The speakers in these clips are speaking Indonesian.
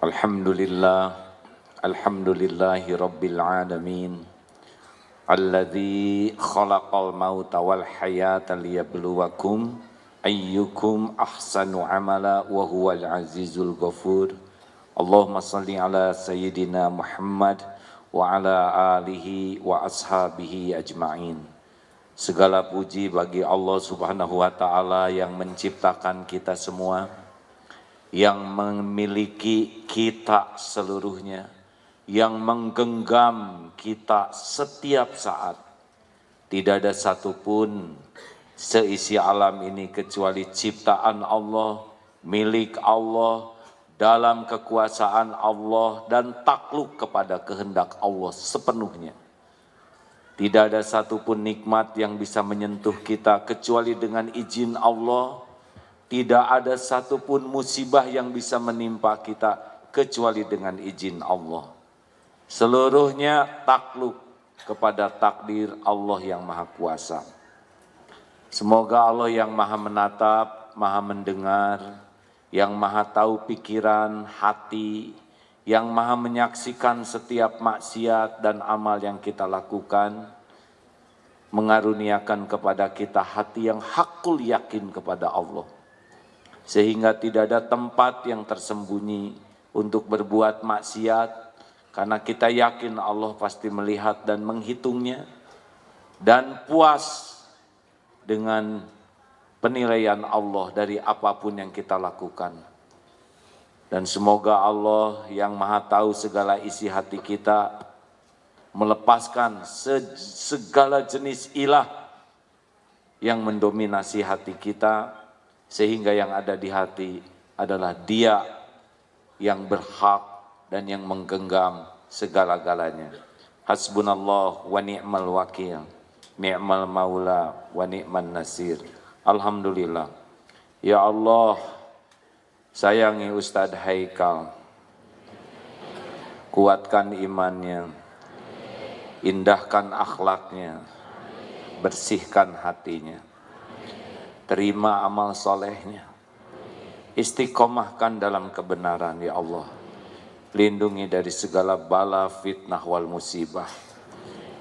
Alhamdulillah, alhamdulillahi rabbil alamin. Alladzi khalaqal mauta wal hayata liyabluwakum ayyukum ahsanu amala wa huwal azizul ghafur. Allahumma salli ala sayyidina Muhammad wa ala alihi wa ashabihi ajma'in. Segala puji bagi Allah Subhanahu wa taala yang menciptakan kita semua, yang memiliki kita seluruhnya, yang menggenggam kita setiap saat. Tidak ada satupun seisi alam ini kecuali ciptaan Allah, milik Allah, dalam kekuasaan Allah dan takluk kepada kehendak Allah sepenuhnya. Tidak ada satupun nikmat yang bisa menyentuh kita kecuali dengan izin Allah. Tidak ada satupun musibah yang bisa menimpa kita kecuali dengan izin Allah. Seluruhnya takluk kepada takdir Allah yang Maha Kuasa. Semoga Allah yang Maha menatap, Maha mendengar, yang Maha tahu pikiran, hati, yang Maha menyaksikan setiap maksiat dan amal yang kita lakukan, mengaruniakan kepada kita hati yang hakul yakin kepada Allah. Sehingga tidak ada tempat yang tersembunyi untuk berbuat maksiat, karena kita yakin Allah pasti melihat dan menghitungnya, dan puas dengan penilaian Allah dari apapun yang kita lakukan. Dan semoga Allah yang Maha tahu segala isi hati kita melepaskan segala jenis ilah yang mendominasi hati kita, sehingga yang ada di hati adalah Dia yang berhak dan yang menggenggam segala-galanya. Hasbunallah wa ni'mal wakil, ni'mal maula wa ni'man nasir. Alhamdulillah. Ya Allah, sayangi Ustadz Haikal, kuatkan imannya, indahkan akhlaknya, bersihkan hatinya. Terima amal solehnya, istiqomahkan dalam kebenaran ya Allah. Lindungi dari segala bala, fitnah wal musibah.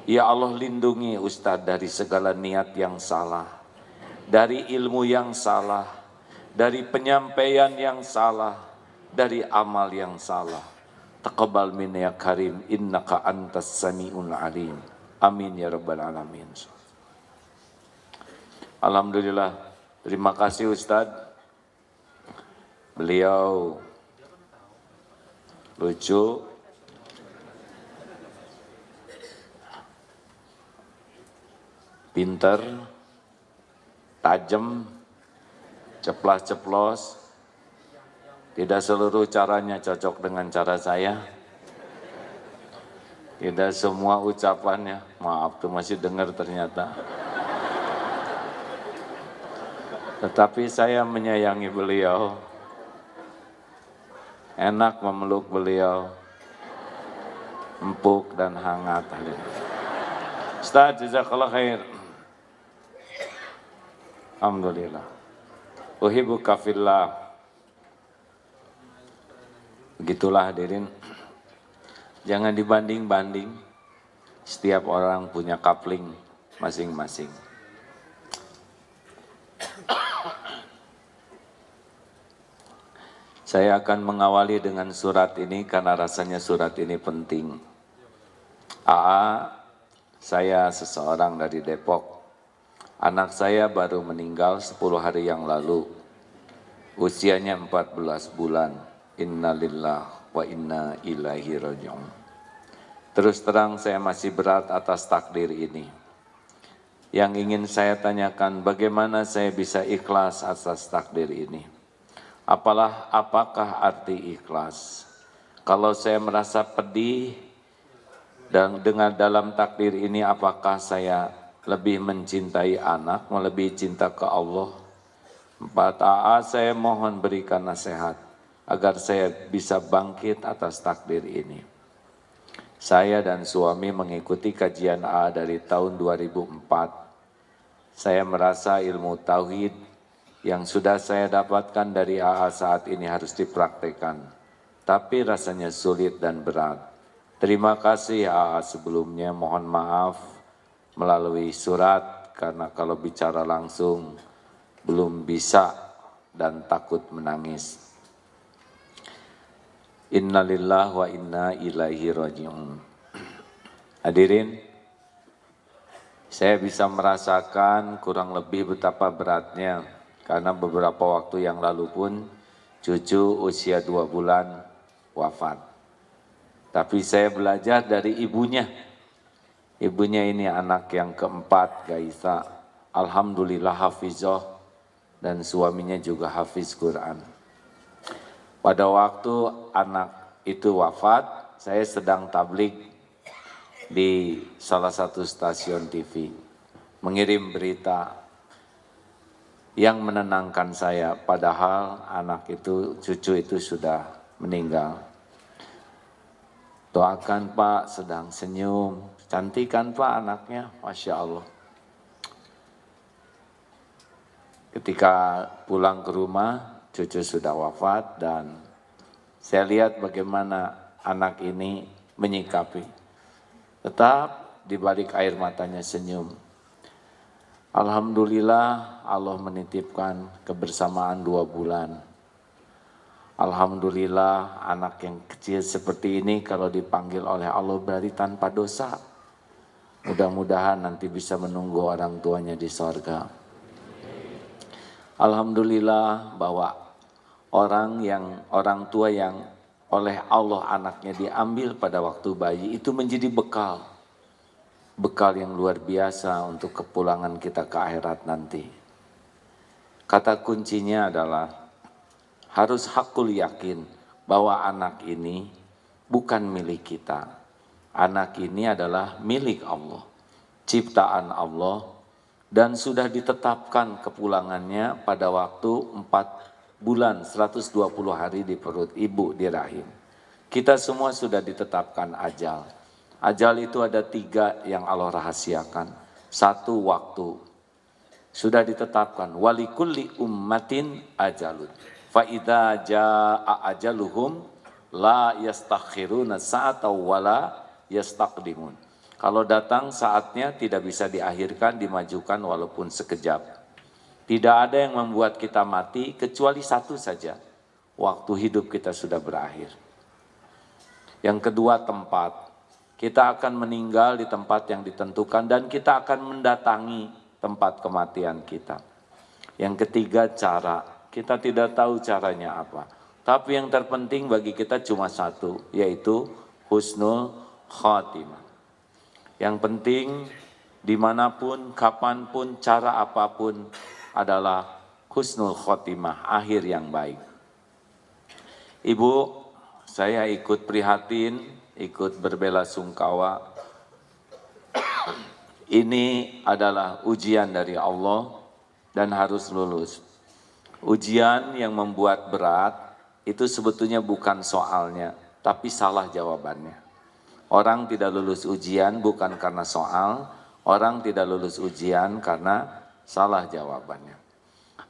Ya Allah, lindungi Ustadz dari segala niat yang salah, dari ilmu yang salah, dari penyampaian yang salah, dari amal yang salah. Taqabbal minna ya karim, innaka antas sami'ul alim. Amin ya rabbal alamin. Alhamdulillah. Terima kasih Ustadz, beliau lucu, pinter, tajam, ceplas-ceplos. Tidak seluruh caranya cocok dengan cara saya. Tidak semua ucapannya, maaf tuh masih dengar ternyata. Tetapi saya menyayangi beliau, enak memeluk beliau, empuk dan hangat. Ustaz, jazakallah khair. Alhamdulillah. Uhibbuka fillah. Begitulah hadirin. Jangan dibanding-banding. Setiap orang punya coupling masing-masing. Saya akan mengawali dengan surat ini karena rasanya surat ini penting. Saya seseorang dari Depok. Anak saya baru meninggal 10 hari yang lalu. Usianya 14 bulan. Innalillah wa inna ilaihi raji'un. Terus terang saya masih berat atas takdir ini. Yang ingin saya tanyakan, bagaimana saya bisa ikhlas atas takdir ini? Apakah arti ikhlas? Kalau saya merasa pedih dan dengan dalam takdir ini, apakah saya lebih mencintai anak, melebihi cinta ke Allah? 4A, saya mohon berikan nasihat agar saya bisa bangkit atas takdir ini. Saya dan suami mengikuti kajian A dari tahun 2004. Saya merasa ilmu tauhid yang sudah saya dapatkan dari AA saat ini harus dipraktekkan. tapi rasanya sulit dan berat. Terima kasih sebelumnya, mohon maaf melalui surat karena kalau bicara langsung belum bisa dan takut menangis. Innalillahi wa inna ilaihi raji'un. Hadirin, saya bisa merasakan kurang lebih betapa beratnya karena beberapa waktu yang lalu pun cucu usia 2 bulan wafat. Tapi saya belajar dari ibunya. Ibunya ini anak yang keempat, Gaisa. Alhamdulillah hafizah dan suaminya juga hafiz Quran. Pada waktu anak itu wafat, saya sedang tabligh di salah satu stasiun TV, mengirim berita yang menenangkan saya, padahal anak itu, cucu itu sudah meninggal. Doakan Pak, sedang senyum, cantik kan Pak anaknya, Masya Allah. Ketika pulang ke rumah, cucu sudah wafat dan saya lihat bagaimana anak ini menyikapi. Tetap di balik air matanya senyum. Alhamdulillah Allah menitipkan kebersamaan 2 bulan. Alhamdulillah anak yang kecil seperti ini kalau dipanggil oleh Allah berarti tanpa dosa. Mudah-mudahan nanti bisa menunggu orang tuanya di sorga. Alhamdulillah bahwa orang tua yang oleh Allah anaknya diambil pada waktu bayi itu menjadi bekal yang luar biasa untuk kepulangan kita ke akhirat nanti. Kata kuncinya adalah harus hakul yakin bahwa anak ini bukan milik kita. Anak ini adalah milik Allah, ciptaan Allah, dan sudah ditetapkan kepulangannya pada waktu 4 bulan 120 hari di perut ibu di rahim. Kita semua sudah ditetapkan ajal. Ajal itu ada 3 yang Allah rahasiakan. 1 waktu. Sudah ditetapkan walikulli ummatin ajalun. Fa idza jaa ajaluhum la yastakhiruna sa'atan wala yastaqdimun. Kalau datang saatnya tidak bisa diakhirkan, dimajukan walaupun sekejap. Tidak ada yang membuat kita mati kecuali satu saja, waktu hidup kita sudah berakhir. Yang kedua tempat, kita akan meninggal di tempat yang ditentukan dan kita akan mendatangi tempat kematian kita. Yang ketiga cara, kita tidak tahu caranya apa. Tapi yang terpenting bagi kita cuma satu, yaitu husnul khatimah. Yang penting dimanapun, kapanpun, cara apapun, adalah husnul khotimah, akhir yang baik. Ibu, saya ikut prihatin, ikut berbela-sungkawa. Ini adalah ujian dari Allah dan harus lulus. Ujian yang membuat berat itu sebetulnya bukan soalnya, tapi salah jawabannya. Orang tidak lulus ujian bukan karena soal, orang tidak lulus ujian karena salah jawabannya.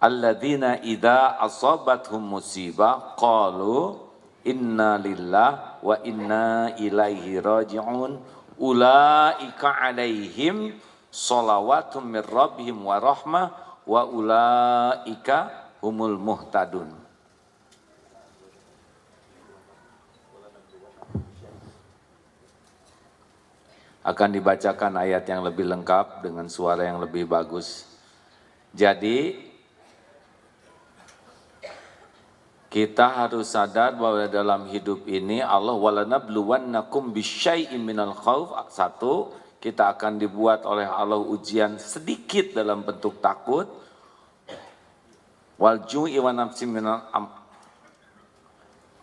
Alladzina idza asabathum musibah qalu inna lillahi wa inna ilaihi raji'un ulaika alaihim shalawatum mir rabbihim wa rahmah wa ulaika humul muhtadun. Akan dibacakan ayat yang lebih lengkap dengan suara yang lebih bagus. Jadi kita harus sadar bahwa dalam hidup ini Allah walanabluwannakum bisyai'in minal khauf. 1, kita akan dibuat oleh Allah ujian sedikit dalam bentuk takut. Wal ju'i wa nafsin minal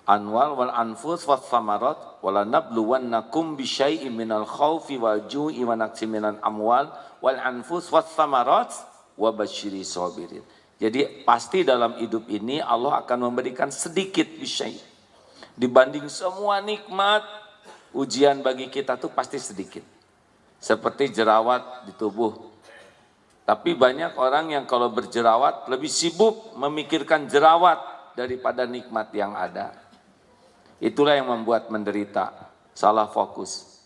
anwal wal anfus was samarat walanabluwannakum bisyai'in minal khaufi wal ju'i wa nafsin minal amwal wal anfus was samarat wa basyiri sabirin. Jadi pasti dalam hidup ini Allah akan memberikan sedikit bisyai. Dibanding semua nikmat, ujian bagi kita tuh pasti sedikit. Seperti jerawat di tubuh. Tapi banyak orang yang kalau berjerawat lebih sibuk memikirkan jerawat daripada nikmat yang ada. Itulah yang membuat menderita, salah fokus.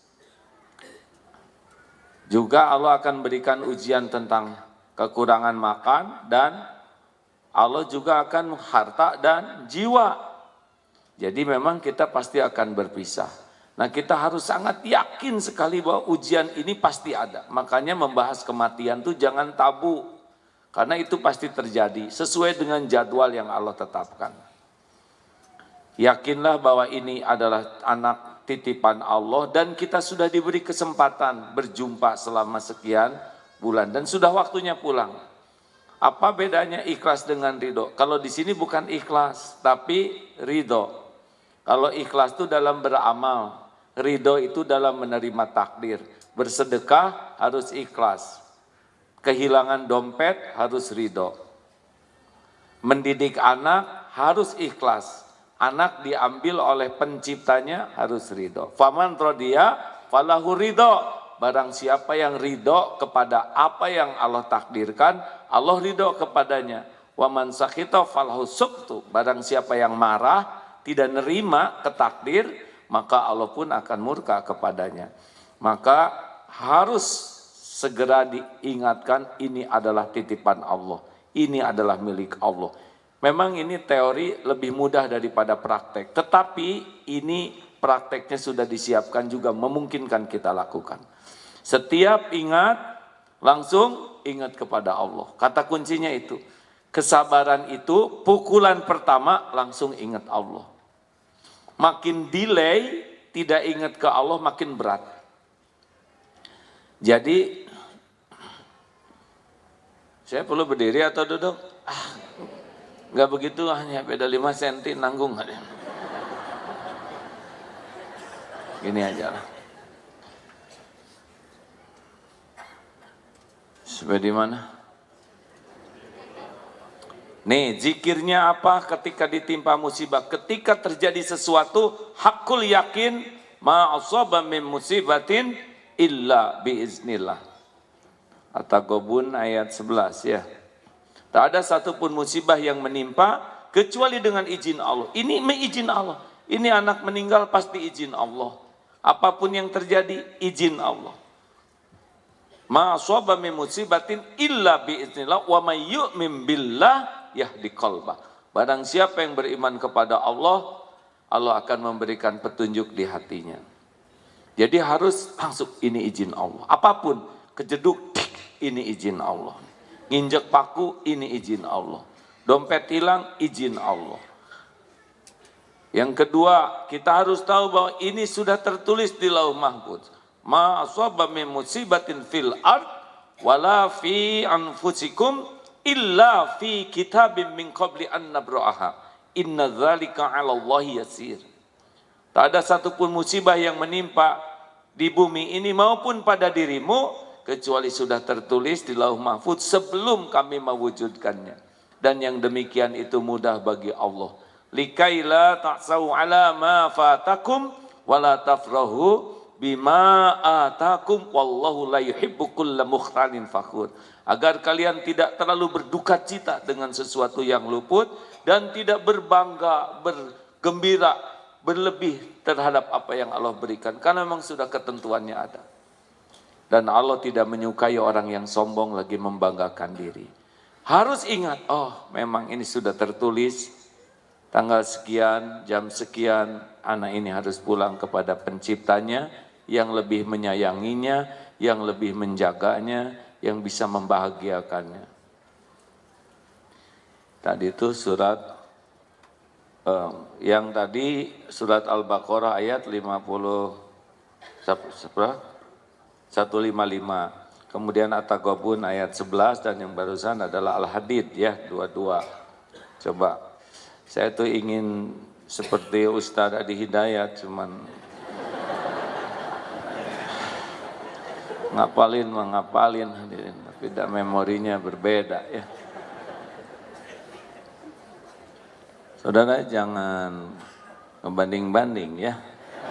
Juga Allah akan berikan ujian tentang kekurangan makan, dan Allah juga akan harta dan jiwa. Jadi memang kita pasti akan berpisah. Nah, kita harus sangat yakin sekali bahwa ujian ini pasti ada. Makanya membahas kematian itu jangan tabu. Karena itu pasti terjadi sesuai dengan jadwal yang Allah tetapkan. Yakinlah bahwa ini adalah anak titipan Allah dan kita sudah diberi kesempatan berjumpa selama sekian bulan dan sudah waktunya pulang. Apa bedanya ikhlas dengan ridho? Kalau di sini bukan ikhlas, tapi ridho. Kalau ikhlas itu dalam beramal, ridho itu dalam menerima takdir. Bersedekah harus ikhlas, kehilangan dompet harus ridho. Mendidik anak harus ikhlas. Anak diambil oleh penciptanya harus ridho. Faman rodiya falahu ridho. Barang siapa yang ridho kepada apa yang Allah takdirkan, Allah ridho kepadanya. Waman sakhita falahu suktu. Barang siapa yang marah, tidak nerima ketakdir, maka Allah pun akan murka kepadanya. Maka harus segera diingatkan, ini adalah titipan Allah. Ini adalah milik Allah. Memang ini teori lebih mudah daripada praktek, tetapi ini prakteknya sudah disiapkan juga memungkinkan kita lakukan. Setiap ingat, langsung ingat kepada Allah. Kata kuncinya itu, kesabaran itu pukulan pertama langsung ingat Allah. Makin delay, tidak ingat ke Allah makin berat. Jadi, saya perlu berdiri atau duduk? Enggak begitu, hanya beda 5 cm nanggung. Gini aja lah. Sampai di mana? Nih, zikirnya apa ketika ditimpa musibah? Ketika terjadi sesuatu, hakul yakin, ma asaba min musibatin illa biiznillah. At-Taghabun ayat 11 ya. Tak ada satupun musibah yang menimpa kecuali dengan izin Allah. Ini izin Allah. Ini anak meninggal pasti izin Allah. Apapun yang terjadi izin Allah. Ma asaba min musibatin illa biiznillah wa may yu'min billah yahdi qalbah. Barang siapa yang beriman kepada Allah, Allah akan memberikan petunjuk di hatinya. Jadi harus langsung ini izin Allah. Apapun kejeduk, ini izin Allah. Nginjek paku, ini izin Allah. Dompet hilang, izin Allah. Yang kedua, kita harus tahu bahwa ini sudah tertulis di Lauh Mahfuz. Ma asaba min musibatin fil ard wala fi anfusikum illa fi kitabim min qabli an nabra'aha. Inna dzalika 'ala Allahi yasir. Tak ada satupun musibah yang menimpa di bumi ini maupun pada dirimu kecuali sudah tertulis di Lauh Mahfuz sebelum kami mewujudkannya. Dan yang demikian itu mudah bagi Allah. Likaila ta'sau ala ma fatakum wala tafrahu bima atakum wallahu la yuhibbu kulla mukhtalin fakhur. Agar kalian tidak terlalu berduka cita dengan sesuatu yang luput dan tidak berbangga, bergembira, berlebih terhadap apa yang Allah berikan. Karena memang sudah ketentuannya ada. Dan Allah tidak menyukai orang yang sombong lagi membanggakan diri. Harus ingat, oh memang ini sudah tertulis, tanggal sekian, jam sekian, anak ini harus pulang kepada penciptanya, yang lebih menyayanginya, yang lebih menjaganya, yang bisa membahagiakannya. Tadi itu surat, yang tadi surat Al-Baqarah ayat 155, kemudian At-Taghabun ayat 11, dan yang barusan adalah Al-Hadid ya, 22. Coba, saya tuh ingin seperti Ustadz Adi Hidayat, cuman ngapalin, tapi tidak memorinya berbeda ya. Saudara jangan ngebanding-banding ya,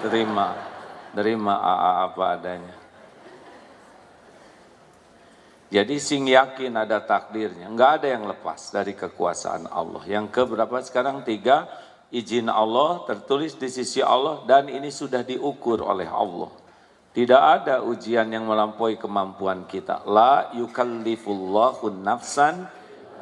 terima apa adanya. Jadi sing yakin ada takdirnya, enggak ada yang lepas dari kekuasaan Allah. Yang keberapa sekarang? 3, izin Allah, tertulis di sisi Allah, dan ini sudah diukur oleh Allah. Tidak ada ujian yang melampaui kemampuan kita. La yukallifullahu nafsan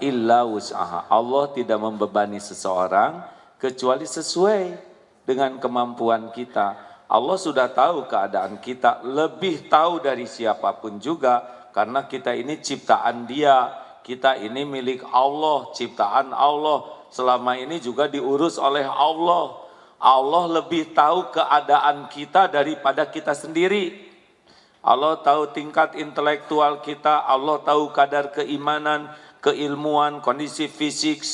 illa wus'aha. Allah tidak membebani seseorang kecuali sesuai dengan kemampuan kita. Allah sudah tahu keadaan kita, lebih tahu dari siapapun juga, karena kita ini ciptaan Dia, kita ini milik Allah, ciptaan Allah, selama ini juga diurus oleh Allah. Allah lebih tahu keadaan kita daripada kita sendiri. Allah tahu tingkat intelektual kita, Allah tahu kadar keimanan, keilmuan, kondisi fisik,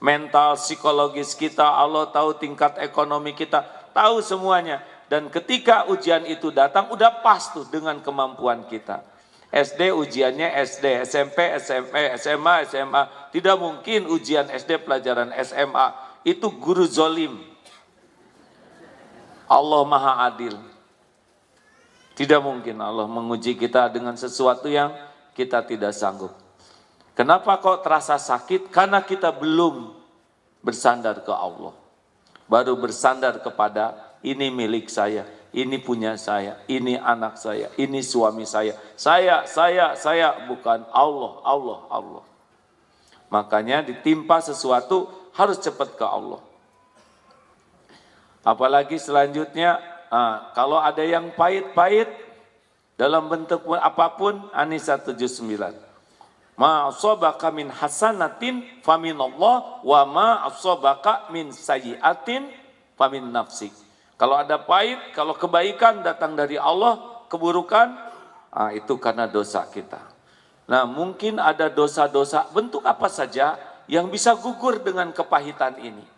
mental, psikologis kita, Allah tahu tingkat ekonomi kita, tahu semuanya. Dan ketika ujian itu datang, udah pas tuh dengan kemampuan kita. SD ujiannya SD, SMP, SMA, SMA. Tidak mungkin ujian SD pelajaran SMA. Itu guru zolim. Allah Maha Adil. Tidak mungkin Allah menguji kita dengan sesuatu yang kita tidak sanggup. Kenapa kok terasa sakit? Karena kita belum bersandar ke Allah. Baru bersandar kepada ini milik saya, ini punya saya, ini anak saya, ini suami saya. Saya, bukan Allah, Allah, Allah. Makanya ditimpa sesuatu harus cepat ke Allah. Apalagi selanjutnya, kalau ada yang pahit-pahit dalam bentuk apapun, An-Nisa 79. Ma asabaka min hasanatin faminallah wa ma asabaka min sayyi'atin famin nafsik. Kalau ada pahit, kalau kebaikan datang dari Allah, keburukan, itu karena dosa kita. Nah, mungkin ada dosa-dosa bentuk apa saja yang bisa gugur dengan kepahitan ini.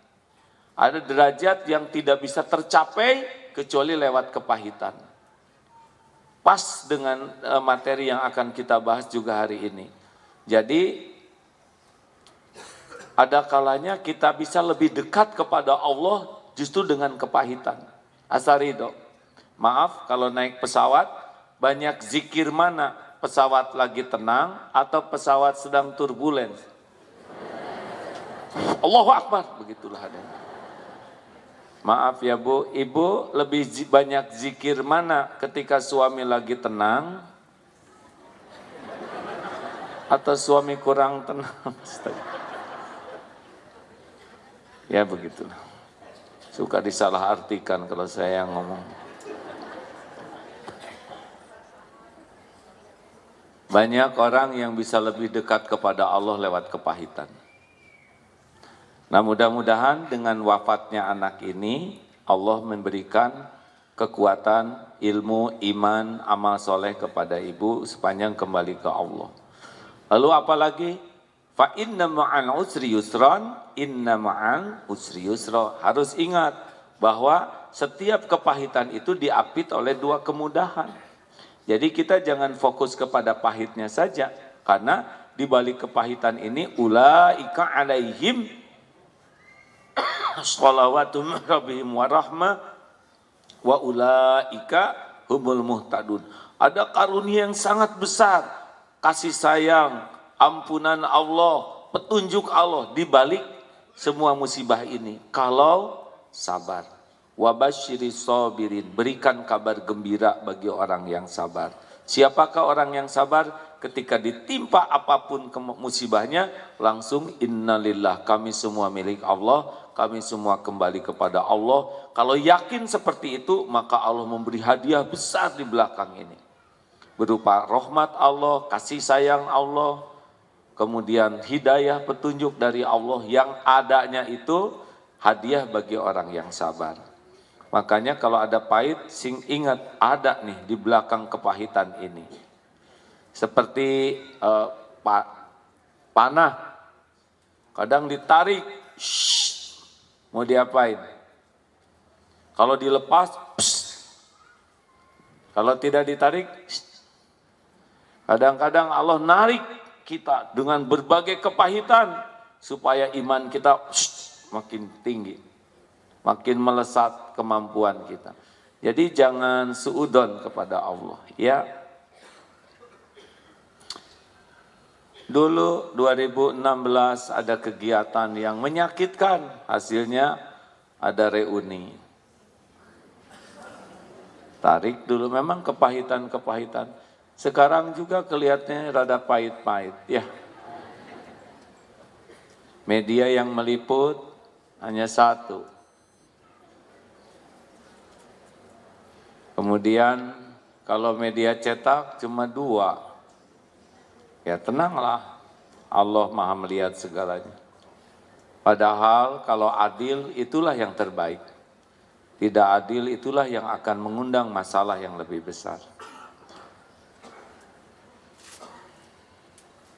Ada derajat yang tidak bisa tercapai kecuali lewat kepahitan. Pas dengan materi yang akan kita bahas juga hari ini. Jadi, ada kalanya kita bisa lebih dekat kepada Allah justru dengan kepahitan. Asarido, maaf kalau naik pesawat, banyak zikir mana? Pesawat lagi tenang atau pesawat sedang turbulens? Allahu Akbar, begitulah adanya. Maaf ya Bu, Ibu lebih banyak zikir mana ketika suami lagi tenang? Atau suami kurang tenang? Ya begitulah. Suka disalahartikan kalau saya yang ngomong. Banyak orang yang bisa lebih dekat kepada Allah lewat kepahitan. Nah, mudah-mudahan dengan wafatnya anak ini, Allah memberikan kekuatan, ilmu, iman, amal soleh kepada ibu sepanjang kembali ke Allah. Lalu apalagi? Fa inna ma'al usri yusran, inna ma'al usri yusra. Harus ingat bahwa setiap kepahitan itu diapit oleh dua kemudahan. Jadi kita jangan fokus kepada pahitnya saja, karena di balik kepahitan ini ulaika alaihim sholawatu rabbihim wa rahmah wa ulaika humul muhtadun. Ada karunia yang sangat besar, kasih sayang, ampunan Allah, petunjuk Allah di balik semua musibah ini. Kalau sabar. Wabasyiris sabirin, berikan kabar gembira bagi orang yang sabar. Siapakah orang yang sabar? Ketika ditimpa apapun musibahnya, langsung innalillah, kami semua milik Allah, kami semua kembali kepada Allah. Kalau yakin seperti itu, maka Allah memberi hadiah besar di belakang ini. Berupa rahmat Allah, kasih sayang Allah, kemudian hidayah, petunjuk dari Allah, yang adanya itu hadiah bagi orang yang sabar. Makanya kalau ada pahit, ingat ada nih di belakang kepahitan ini. Seperti panah, kadang ditarik, mau diapain? Kalau dilepas, kalau tidak ditarik, kadang-kadang Allah narik kita dengan berbagai kepahitan supaya iman kita makin tinggi, makin melesat kemampuan kita. Jadi jangan suudon kepada Allah, ya. Dulu 2016 ada kegiatan yang menyakitkan, hasilnya ada reuni. Tarik dulu memang kepahitan-kepahitan. Sekarang juga kelihatannya rada pahit-pahit ya. Media yang meliput hanya satu. Kemudian kalau media cetak cuma 2. Ya tenanglah, Allah Maha melihat segalanya. Padahal kalau adil itulah yang terbaik. Tidak adil itulah yang akan mengundang masalah yang lebih besar.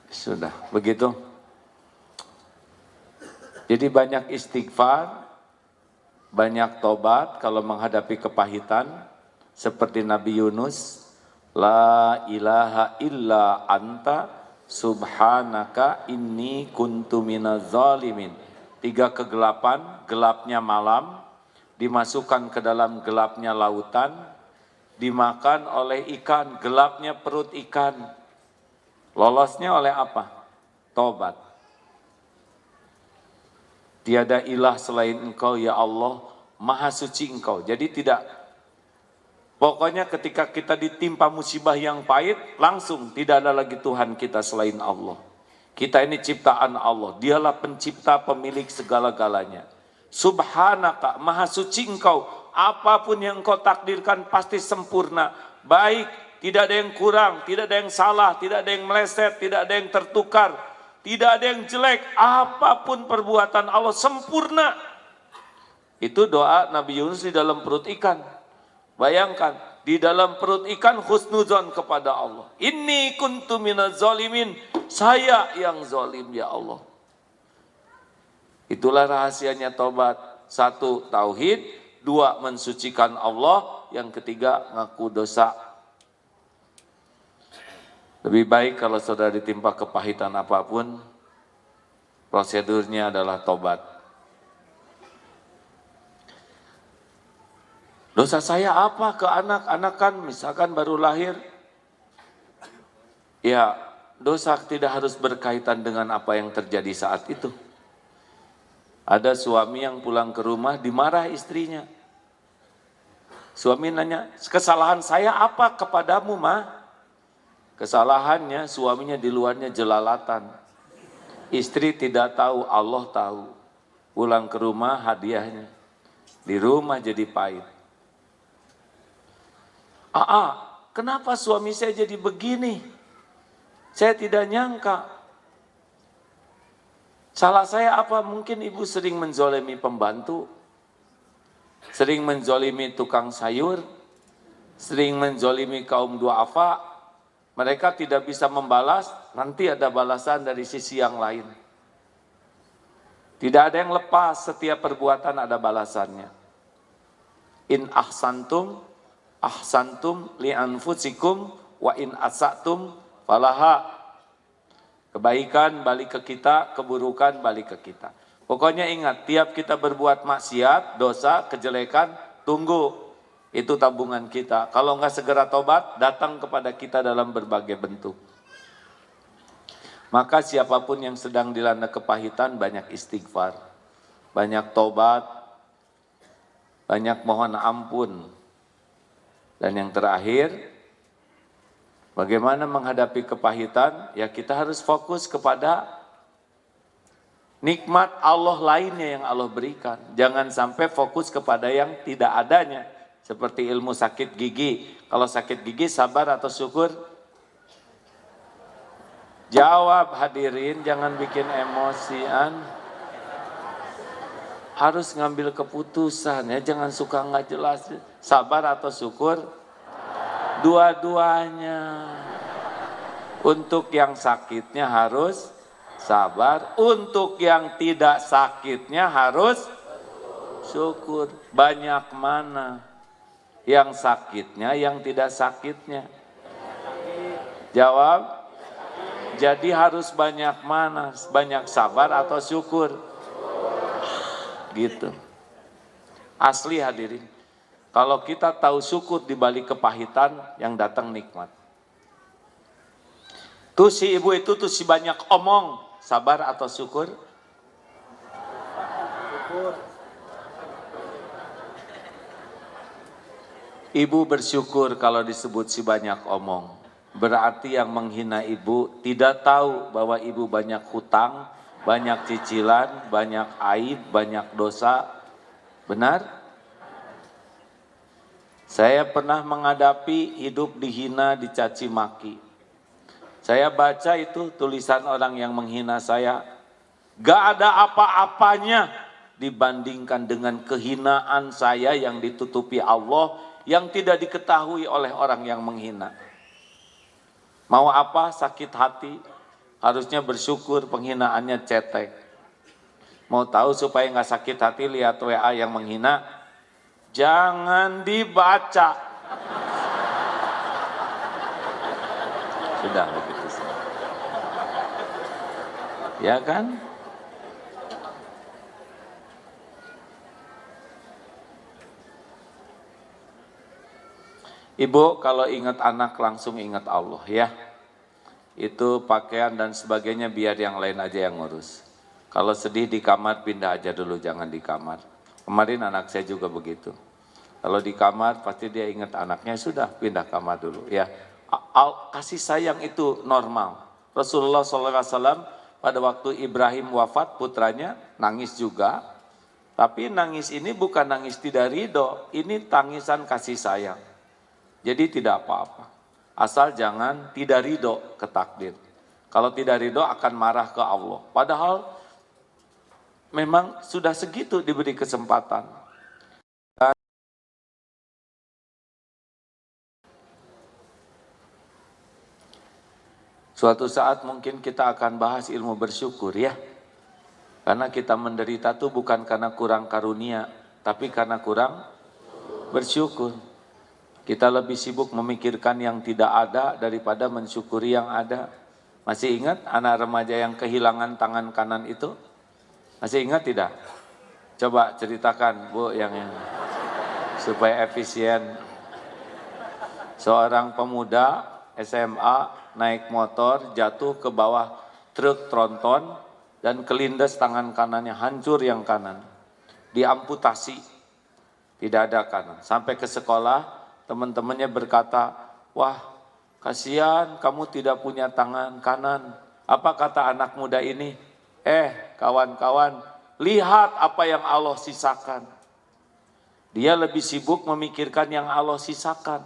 Sudah, begitu. Jadi banyak istighfar, banyak tobat kalau menghadapi kepahitan, seperti Nabi Yunus, La ilaha illa anta subhanaka inni kuntu minaz zalimin. 3 kegelapan, gelapnya malam, dimasukkan ke dalam gelapnya lautan, dimakan oleh ikan, gelapnya perut ikan. Lolosnya oleh apa? Tobat. Tiada ilah selain Engkau ya Allah, Maha suci Engkau. Jadi tidak, pokoknya ketika kita ditimpa musibah yang pahit, langsung tidak ada lagi Tuhan kita selain Allah. Kita ini ciptaan Allah, Dialah pencipta pemilik segala-galanya. Subhanaka, Maha suci Engkau, apapun yang Engkau takdirkan pasti sempurna, baik, tidak ada yang kurang, tidak ada yang salah, tidak ada yang meleset, tidak ada yang tertukar, tidak ada yang jelek, apapun perbuatan Allah sempurna. Itu doa Nabi Yunus di dalam perut ikan. Bayangkan, di dalam perut ikan husnuzon kepada Allah. Inni kuntu minaz zalimin, saya yang zalim ya Allah. Itulah rahasianya taubat. 1, tauhid. 2, mensucikan Allah. Yang ketiga, ngaku dosa. Lebih baik kalau saudara ditimpa kepahitan apapun, prosedurnya adalah tobat. Dosa saya apa ke anak kan misalkan baru lahir? Ya, dosa tidak harus berkaitan dengan apa yang terjadi saat itu. Ada suami yang pulang ke rumah dimarah istrinya. Suami nanya, kesalahan saya apa kepadamu, Ma? Kesalahannya suaminya di luarnya jelalatan. Istri tidak tahu, Allah tahu. Pulang ke rumah hadiahnya. Di rumah jadi pahit. Kenapa suami saya jadi begini? Saya tidak nyangka. Salah saya apa? Mungkin ibu sering menzolimi pembantu, sering menzolimi tukang sayur, sering menzolimi kaum duafa. Mereka tidak bisa membalas, nanti ada balasan dari sisi yang lain. Tidak ada yang lepas, setiap perbuatan ada balasannya. In ahsantum li anfusikum wa in asatum falaha. Kebaikan balik ke kita, keburukan balik ke kita. Pokoknya ingat, tiap kita berbuat maksiat, dosa, kejelekan, tunggu. Itu tabungan kita. Kalau enggak segera tobat, datang kepada kita dalam berbagai bentuk. Maka siapapun yang sedang dilanda kepahitan, banyak istighfar, banyak tobat, banyak mohon ampun. Dan yang terakhir, bagaimana menghadapi kepahitan? Ya kita harus fokus kepada nikmat Allah lainnya yang Allah berikan. Jangan sampai fokus kepada yang tidak adanya. Seperti ilmu sakit gigi. Kalau sakit gigi sabar atau syukur? Jawab hadirin, jangan bikin emosian. Harus ngambil keputusan ya, jangan suka nggak jelas. Sabar atau syukur? Dua-duanya. Untuk yang sakitnya harus sabar, untuk yang tidak sakitnya harus syukur. Banyak mana? Yang sakitnya, yang tidak sakitnya? Jawab. Jadi harus banyak mana? Banyak sabar atau syukur? Gitu. Asli hadirin. Kalau kita tahu syukur di balik kepahitan, yang datang nikmat. Tuh si ibu itu tuh si banyak omong, sabar atau syukur? Ibu bersyukur kalau disebut si banyak omong. Berarti yang menghina ibu tidak tahu bahwa ibu banyak hutang, banyak cicilan, banyak aib, banyak dosa. Benar? Saya pernah menghadapi hidup dihina, dicaci maki. Saya baca itu tulisan orang yang menghina saya. Gak ada apa-apanya dibandingkan dengan kehinaan saya yang ditutupi Allah, yang tidak diketahui oleh orang yang menghina. Mau apa? Sakit hati. Harusnya bersyukur penghinaannya cetek. Mau tahu supaya nggak sakit hati, lihat WA yang menghina, jangan dibaca. Sudah begitu saja. Ya kan? Ibu kalau ingat anak langsung ingat Allah ya. Itu pakaian dan sebagainya biar yang lain aja yang ngurus. Kalau sedih di kamar pindah aja dulu, jangan di kamar. Kemarin anak saya juga begitu. Kalau di kamar pasti dia ingat anaknya, sudah pindah kamar dulu ya. Kasih sayang itu normal. Rasulullah SAW pada waktu Ibrahim wafat putranya nangis juga. Tapi nangis ini bukan nangis tidak ridho, ini tangisan kasih sayang. Jadi tidak apa-apa, asal jangan tidak ridho ke takdir. Kalau tidak ridho akan marah ke Allah. Padahal memang sudah segitu diberi kesempatan. Dan suatu saat mungkin kita akan bahas ilmu bersyukur ya. Karena kita menderita itu bukan karena kurang karunia, tapi karena kurang bersyukur. Kita lebih sibuk memikirkan yang tidak ada daripada mensyukuri yang ada. Masih ingat anak remaja yang kehilangan tangan kanan itu? Masih ingat tidak? Coba ceritakan Bu yang supaya efisien. Seorang pemuda SMA naik motor jatuh ke bawah truk tronton dan kelindes tangan kanannya, hancur yang kanan. Diamputasi, tidak ada kanan. Sampai ke sekolah, teman-temannya berkata, wah kasihan kamu tidak punya tangan kanan. Apa kata anak muda ini? Kawan-kawan, lihat apa yang Allah sisakan. Dia lebih sibuk memikirkan yang Allah sisakan.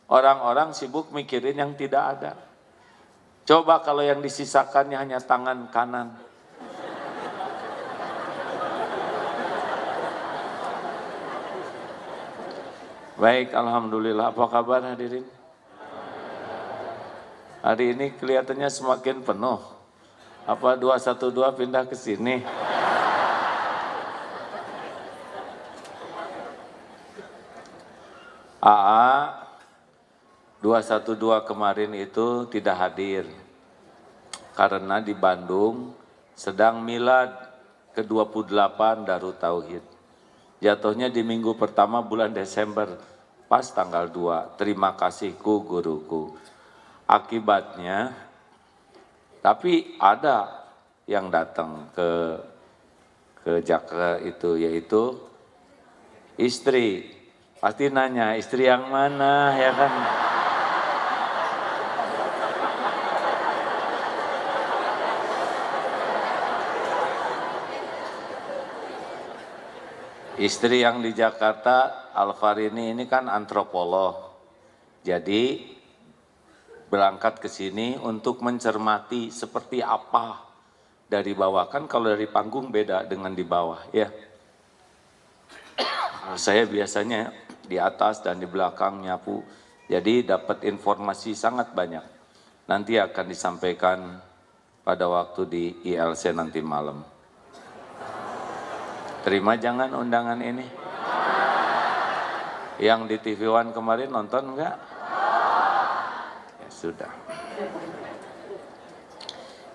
Orang-orang sibuk mikirin yang tidak ada. Coba kalau yang disisakannya hanya tangan kanan. Baik, alhamdulillah. Apa kabar hadirin? Hari ini kelihatannya semakin penuh. Apa 212 pindah ke sini? AA 212 kemarin itu tidak hadir. Karena di Bandung sedang milad ke-28 Darut Tauhid. Jatuhnya di minggu pertama bulan Desember, pas tanggal 2. Terima kasihku guruku. Akibatnya, tapi ada yang datang ke Jakarta itu, yaitu istri. Pasti nanya, istri yang mana ya kan? Istri yang di Jakarta, Alfarini ini kan antropolog. Jadi berangkat ke sini untuk mencermati seperti apa dari bawah. Kan kalau dari panggung beda dengan di bawah ya. Saya biasanya di atas dan di belakang nyapu. Jadi dapat informasi sangat banyak. Nanti akan disampaikan pada waktu di ILC nanti malam. Terima jangan undangan ini? Yang di TV One kemarin nonton enggak? Ya sudah.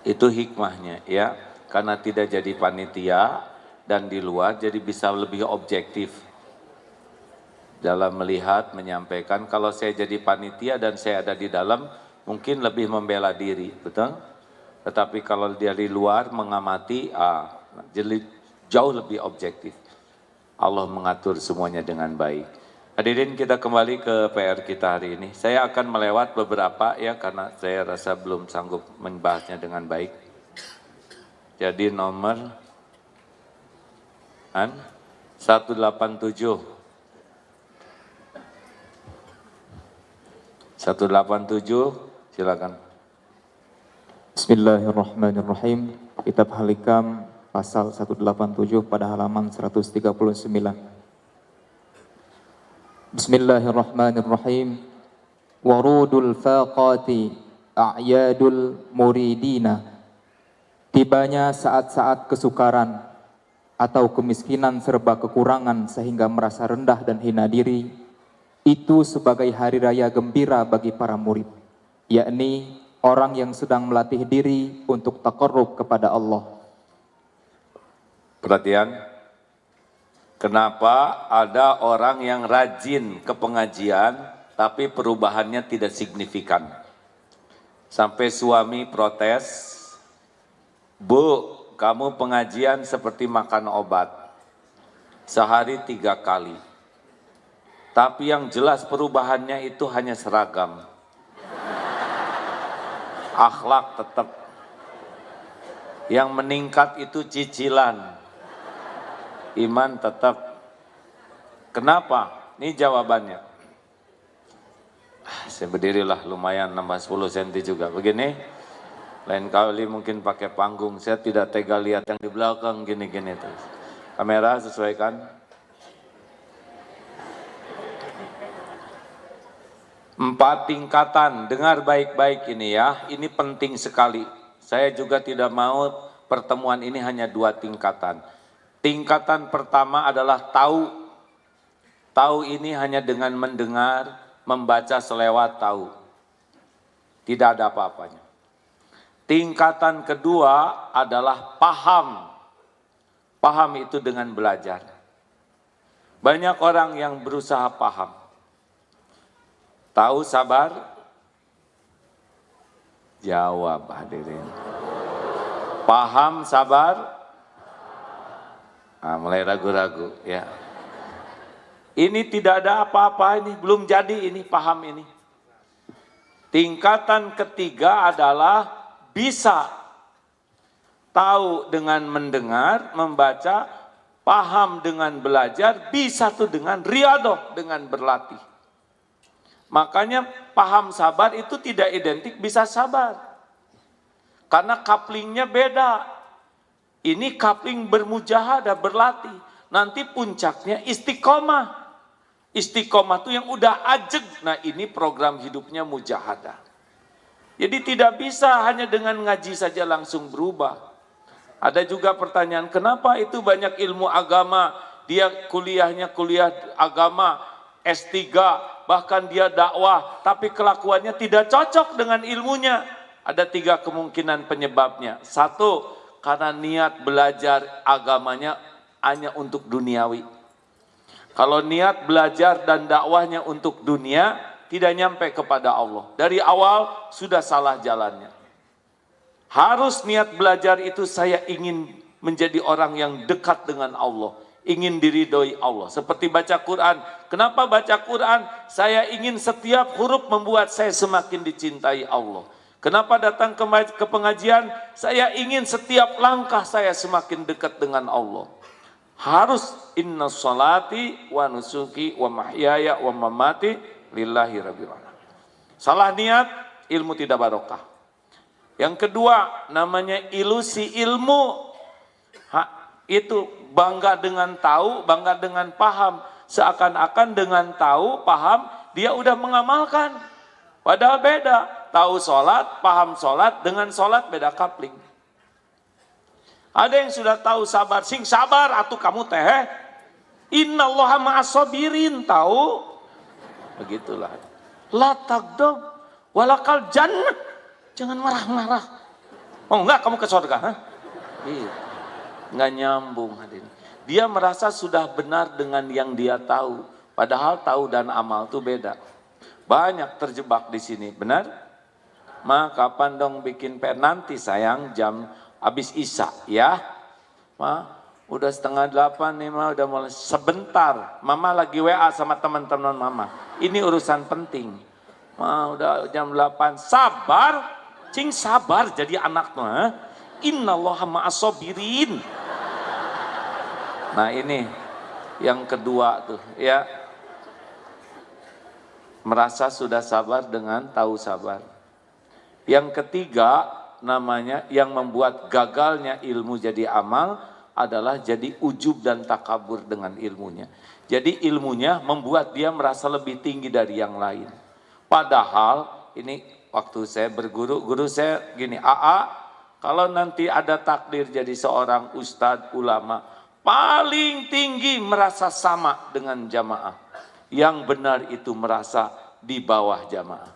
Itu hikmahnya ya, karena tidak jadi panitia dan di luar jadi bisa lebih objektif dalam melihat, menyampaikan. Kalau saya jadi panitia dan saya ada di dalam, mungkin lebih membela diri, betul? Tetapi kalau dari luar mengamati, jadi jauh lebih objektif. Allah mengatur semuanya dengan baik. Hadirin, kita kembali ke PR kita hari ini. Saya akan melewat beberapa ya, karena saya rasa belum sanggup membahasnya dengan baik. Jadi nomor 187. 187, silakan. Bismillahirrahmanirrahim. Kitab Al-Hikam pasal 187 pada halaman 139. Bismillahirrahmanirrahim. Warudul faqati a'yadul muridina. Tibanya saat-saat kesukaran atau kemiskinan serba kekurangan sehingga merasa rendah dan hina diri, itu sebagai hari raya gembira bagi para murid, yakni orang yang sedang melatih diri untuk taqarrub kepada Allah. Perhatian, kenapa ada orang yang rajin ke pengajian tapi perubahannya tidak signifikan? Sampai suami protes, "Bu, kamu pengajian seperti makan obat, sehari 3 kali. Tapi yang jelas perubahannya itu hanya seragam. Akhlak tetap. Yang meningkat itu cicilan. Iman tetap." Kenapa? Ini jawabannya. Saya berdirilah, lumayan nambah 10 cm juga. Begini, lain kali mungkin pakai panggung. Saya tidak tega lihat yang di belakang gini-gini terus. Kamera sesuaikan. 4 tingkatan, dengar baik-baik ini ya, ini penting sekali. Saya juga tidak mau pertemuan ini hanya 2 tingkatan. Tingkatan pertama adalah tahu. Tahu ini hanya dengan mendengar, membaca selewat tahu. Tidak ada apa-apanya. Tingkatan kedua adalah paham. Paham itu dengan belajar. Banyak orang yang berusaha paham. Tahu sabar? Jawab hadirin. Paham sabar? Mulai ragu-ragu ya. Ini tidak ada apa-apa, ini belum jadi, ini paham ini. Tingkatan ketiga adalah bisa. Tahu dengan mendengar, membaca, paham dengan belajar, bisa tuh dengan riadoh, dengan berlatih. Makanya paham sabar itu tidak identik bisa sabar. Karena couplingnya beda. Ini coupling bermujahadah, berlatih. Nanti puncaknya istiqomah. Istiqomah itu yang udah ajeg. Nah ini program hidupnya mujahadah. Jadi tidak bisa hanya dengan ngaji saja langsung berubah. Ada juga pertanyaan, kenapa itu banyak ilmu agama, dia kuliahnya kuliah agama, S3, bahkan dia dakwah, tapi kelakuannya tidak cocok dengan ilmunya. Ada 3 kemungkinan penyebabnya. 1, karena niat belajar agamanya hanya untuk duniawi. Kalau niat belajar dan dakwahnya untuk dunia, tidak nyampe kepada Allah. Dari awal sudah salah jalannya. Harus niat belajar itu saya ingin menjadi orang yang dekat dengan Allah. Ingin diridhoi Allah. Seperti baca Quran. Kenapa baca Quran? Saya ingin setiap huruf membuat saya semakin dicintai Allah. Kenapa datang ke pengajian? Saya ingin setiap langkah saya semakin dekat dengan Allah. Harus inna sholati wa nusuki wa mahyaya wa mamati lillahi rabbil alamin. Salah niat, ilmu tidak barokah. Yang kedua, namanya ilusi ilmu. Itu bangga dengan tahu, bangga dengan paham. Seakan-akan dengan tahu, paham, dia udah mengamalkan. Padahal beda. Tahu sholat, paham sholat, dengan sholat beda coupling. Ada yang sudah tahu sabar, sing sabar atuh kamu teh. Innallaha ma'as-sabirin, tahu? Begitulah. La tagdab walakal jannah. Jangan marah-marah. Oh enggak, kamu ke surga, ha? Iya. Enggak nyambung hadirin. Dia merasa sudah benar dengan yang dia tahu. Padahal tahu dan amal itu beda. Banyak terjebak di sini, benar? Ma kapan dong bikin PR? Nanti sayang jam habis Isya ya. Ma udah 7:30 nih Ma, udah mulai. Sebentar, Mama lagi WA sama teman-teman Mama. Ini urusan penting. Ma udah jam 8, sabar, cing sabar jadi anak mah. Innallaha ma'as-sabirin. Nah ini yang kedua tuh ya. Merasa sudah sabar dengan tahu sabar. Yang ketiga namanya yang membuat gagalnya ilmu jadi amal adalah jadi ujub dan takabur dengan ilmunya. Jadi ilmunya membuat dia merasa lebih tinggi dari yang lain. Padahal ini waktu saya berguru, guru saya gini, kalau nanti ada takdir jadi seorang ustadz ulama, paling tinggi merasa sama dengan jamaah. Yang benar itu merasa di bawah jamaah.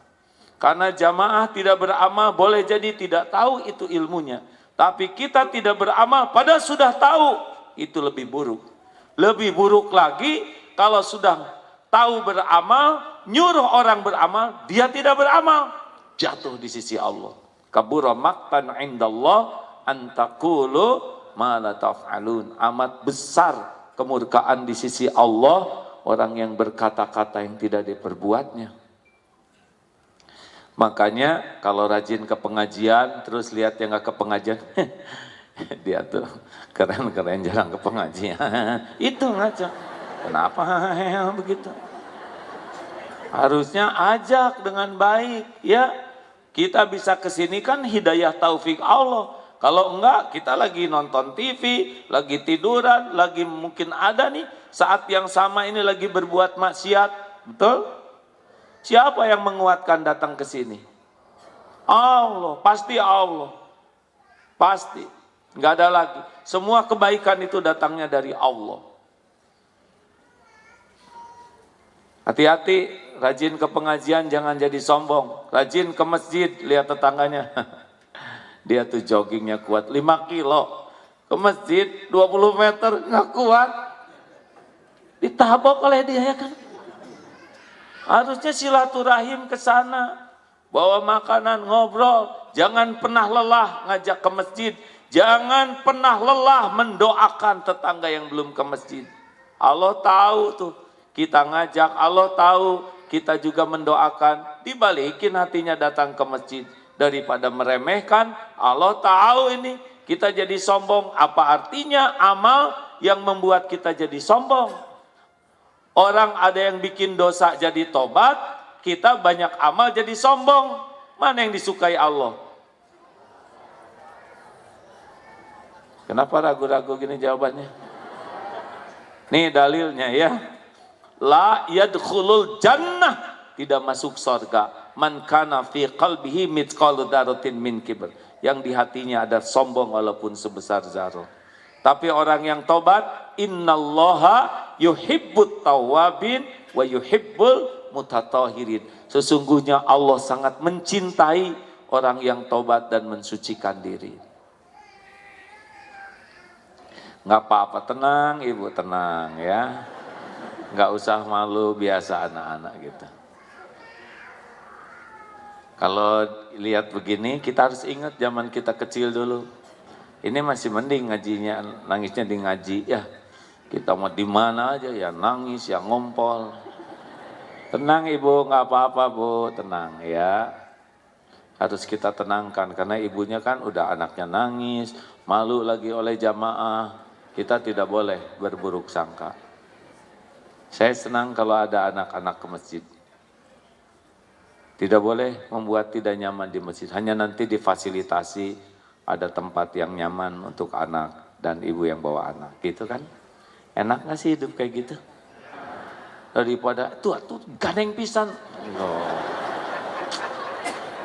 Karena jamaah tidak beramal boleh jadi tidak tahu itu ilmunya. Tapi kita tidak beramal padahal sudah tahu, itu lebih buruk. Lebih buruk lagi kalau sudah tahu beramal, nyuruh orang beramal, dia tidak beramal, jatuh di sisi Allah. Kabura maqtan indallah antakulu ma la taf'alun. Amat besar kemurkaan di sisi Allah orang yang berkata-kata yang tidak diperbuatnya. Makanya kalau rajin ke pengajian, terus lihat yang gak ke pengajian, dia tuh keren-keren jarang ke pengajian. Itu ngaco. Kenapa begitu? Harusnya ajak dengan baik, ya. Kita bisa kesini kan hidayah taufik Allah. Kalau enggak, kita lagi nonton TV, lagi tiduran, lagi mungkin ada nih saat yang sama ini lagi berbuat maksiat, betul? Siapa yang menguatkan datang ke sini? Allah, pasti Allah. Pasti. Enggak ada lagi. Semua kebaikan itu datangnya dari Allah. Hati-hati, rajin ke pengajian jangan jadi sombong. Rajin ke masjid, lihat tetangganya. Dia tuh joggingnya kuat 5 kilo. Ke masjid 20 meter nggak kuat. Ditabok oleh dia ya kan. Harusnya silaturahim ke sana. Bawa makanan, ngobrol. Jangan pernah lelah ngajak ke masjid. Jangan pernah lelah mendoakan tetangga yang belum ke masjid. Allah tahu tuh. Kita ngajak, Allah tahu. Kita juga mendoakan. Dibalikin hatinya datang ke masjid. Daripada meremehkan, Allah tahu ini kita jadi sombong. Apa artinya amal yang membuat kita jadi sombong? Orang ada yang bikin dosa jadi tobat, kita banyak amal jadi sombong. Mana yang disukai Allah? Kenapa ragu-ragu gini jawabannya? Nih dalilnya ya. La yadkhulul jannah, tidak masuk surga. Man kana fi qalbihi mithqalu dzarratin min kibr. Yang di hatinya ada sombong walaupun sebesar zarah. Tapi orang yang tobat, innallaha yuhibbut tawwabin wa yuhibbul mutatahhirin. Sesungguhnya Allah sangat mencintai orang yang tobat dan mensucikan diri. Enggak apa-apa, tenang Ibu, tenang ya. Enggak usah malu, biasa anak-anak gitu. Kalau lihat begini, kita harus ingat zaman kita kecil dulu. Ini masih mending ngajinya, nangisnya di ngaji. Ya, kita mau di mana aja ya nangis, ya ngompol. Tenang Ibu, nggak apa-apa Bu, tenang ya. Harus kita tenangkan, karena ibunya kan udah anaknya nangis, malu lagi oleh jamaah. Kita tidak boleh berburuk sangka. Saya senang kalau ada anak-anak ke masjid. Tidak boleh membuat tidak nyaman di masjid. Hanya nanti difasilitasi ada tempat yang nyaman untuk anak dan ibu yang bawa anak. Gitu kan? Enak gak sih hidup kayak gitu? Daripada tuh gandeng pisan. Oh.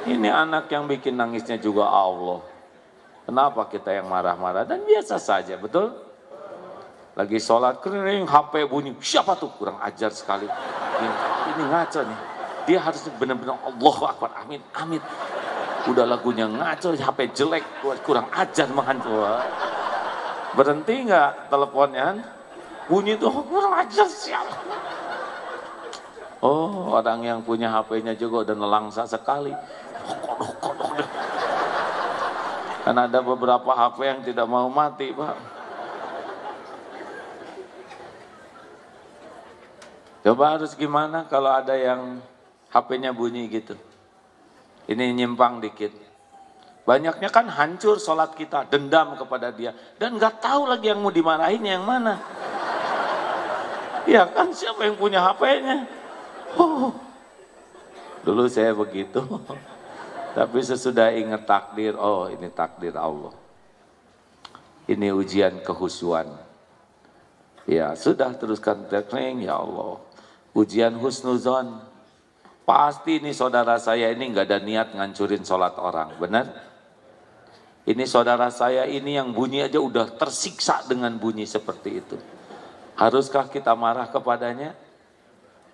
Ini anak yang bikin nangisnya juga Allah. Kenapa kita yang marah-marah? Dan biasa saja, betul? Lagi sholat, kering, HP bunyi. Siapa tuh? Kurang ajar sekali. Ini ngaco nih. Dia harus benar-benar Allahu Akbar, amin, amin. Udah lagunya ngaco, HP jelek, kurang ajar menghancur. Berhenti nggak teleponnya? Bunyi tuh kurang ajar siapa? Oh, orang yang punya HP-nya juga udah nelangsa sekali. Kan ada beberapa HP yang tidak mau mati, Pak. Coba harus gimana kalau ada yang HP-nya bunyi gitu. Ini nyimpang dikit. Banyaknya kan hancur sholat kita, dendam kepada dia. Dan nggak tahu lagi yang mau dimarahin yang mana. Ya kan, siapa yang punya HP-nya? Oh. Dulu saya begitu. Tapi sesudah ingat takdir, oh ini takdir Allah. Ini ujian kehusuan. Ya sudah, teruskan teknik, ya Allah. Ujian husnuzon. Pasti ini saudara saya ini nggak ada niat ngancurin sholat orang, benar? Ini saudara saya ini yang bunyi aja udah tersiksa dengan bunyi seperti itu. Haruskah kita marah kepadanya?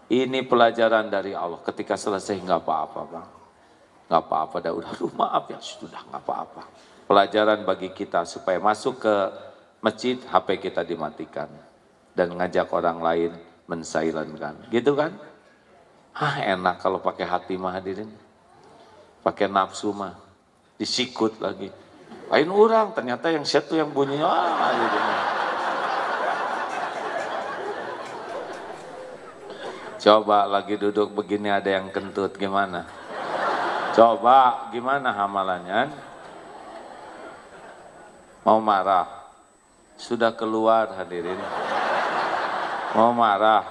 Ini pelajaran dari Allah. Ketika selesai nggak apa-apa, Bang. Nggak apa-apa, udah maaf ya, sudah nggak apa-apa. Pelajaran bagi kita supaya masuk ke masjid, HP kita dimatikan. Dan ngajak orang lain mensilentkan, gitu kan? Enak kalau pakai hati mah hadirin. Pakai nafsu mah, disikut lagi. Lain orang, ternyata yang satu yang bunyi, gitu. Coba lagi duduk begini ada yang kentut, gimana? Coba, gimana hamalannya? Mau marah? Sudah keluar hadirin. Mau marah?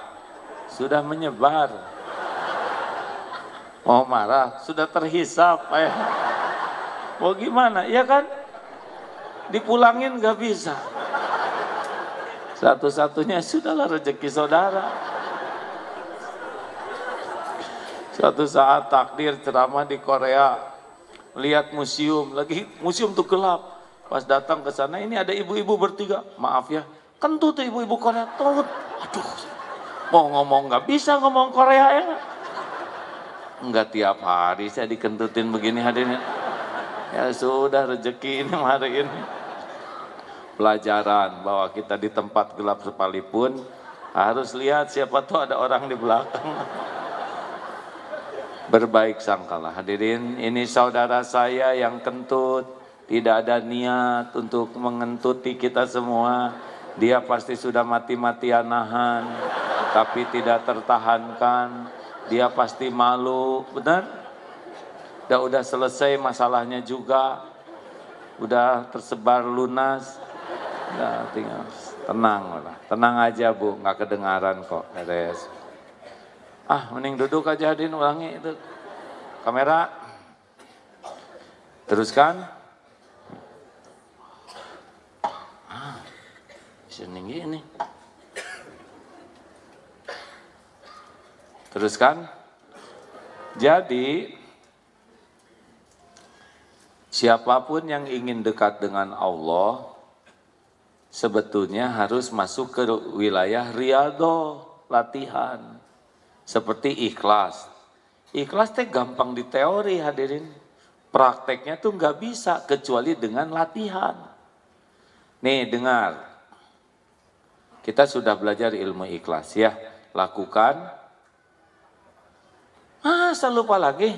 Sudah menyebar. Mau marah? Sudah terhisap. Mau gimana? Ya kan? Dipulangin gak bisa. Satu-satunya sudahlah rezeki saudara. Suatu saat takdir ceramah di Korea, lihat museum, lagi museum tuh gelap. Pas datang ke sana, ini ada ibu-ibu bertiga. Maaf ya, kentut tuh ibu-ibu Korea, tut. Aduh, mau ngomong nggak bisa ngomong Korea ya. Enggak tiap hari saya dikentutin begini hadirin. Ya sudah, rezeki ini hari ini. Pelajaran bahwa kita di tempat gelap sekalipun harus lihat siapa tuh ada orang di belakang. Berbaik sangkalah hadirin, ini saudara saya yang kentut, tidak ada niat untuk mengentuti kita semua. Dia pasti sudah mati-matian nahan, tapi tidak tertahankan. Dia pasti malu, benar? Udah selesai masalahnya juga, udah tersebar lunas. Udah tinggal tenang lah, tenang aja Bu, nggak kedengaran kok, beres. Mending duduk aja hadirin, ulangi itu. Kamera. Teruskan. Bisa tinggi ini. Teruskan. Jadi, siapapun yang ingin dekat dengan Allah, sebetulnya harus masuk ke wilayah riyadhah, latihan. Seperti ikhlas. Ikhlas teh gampang di teori hadirin. Prakteknya tuh nggak bisa kecuali dengan latihan. Nih dengar. Kita sudah belajar ilmu ikhlas ya. Lakukan. Masa lupa lagi?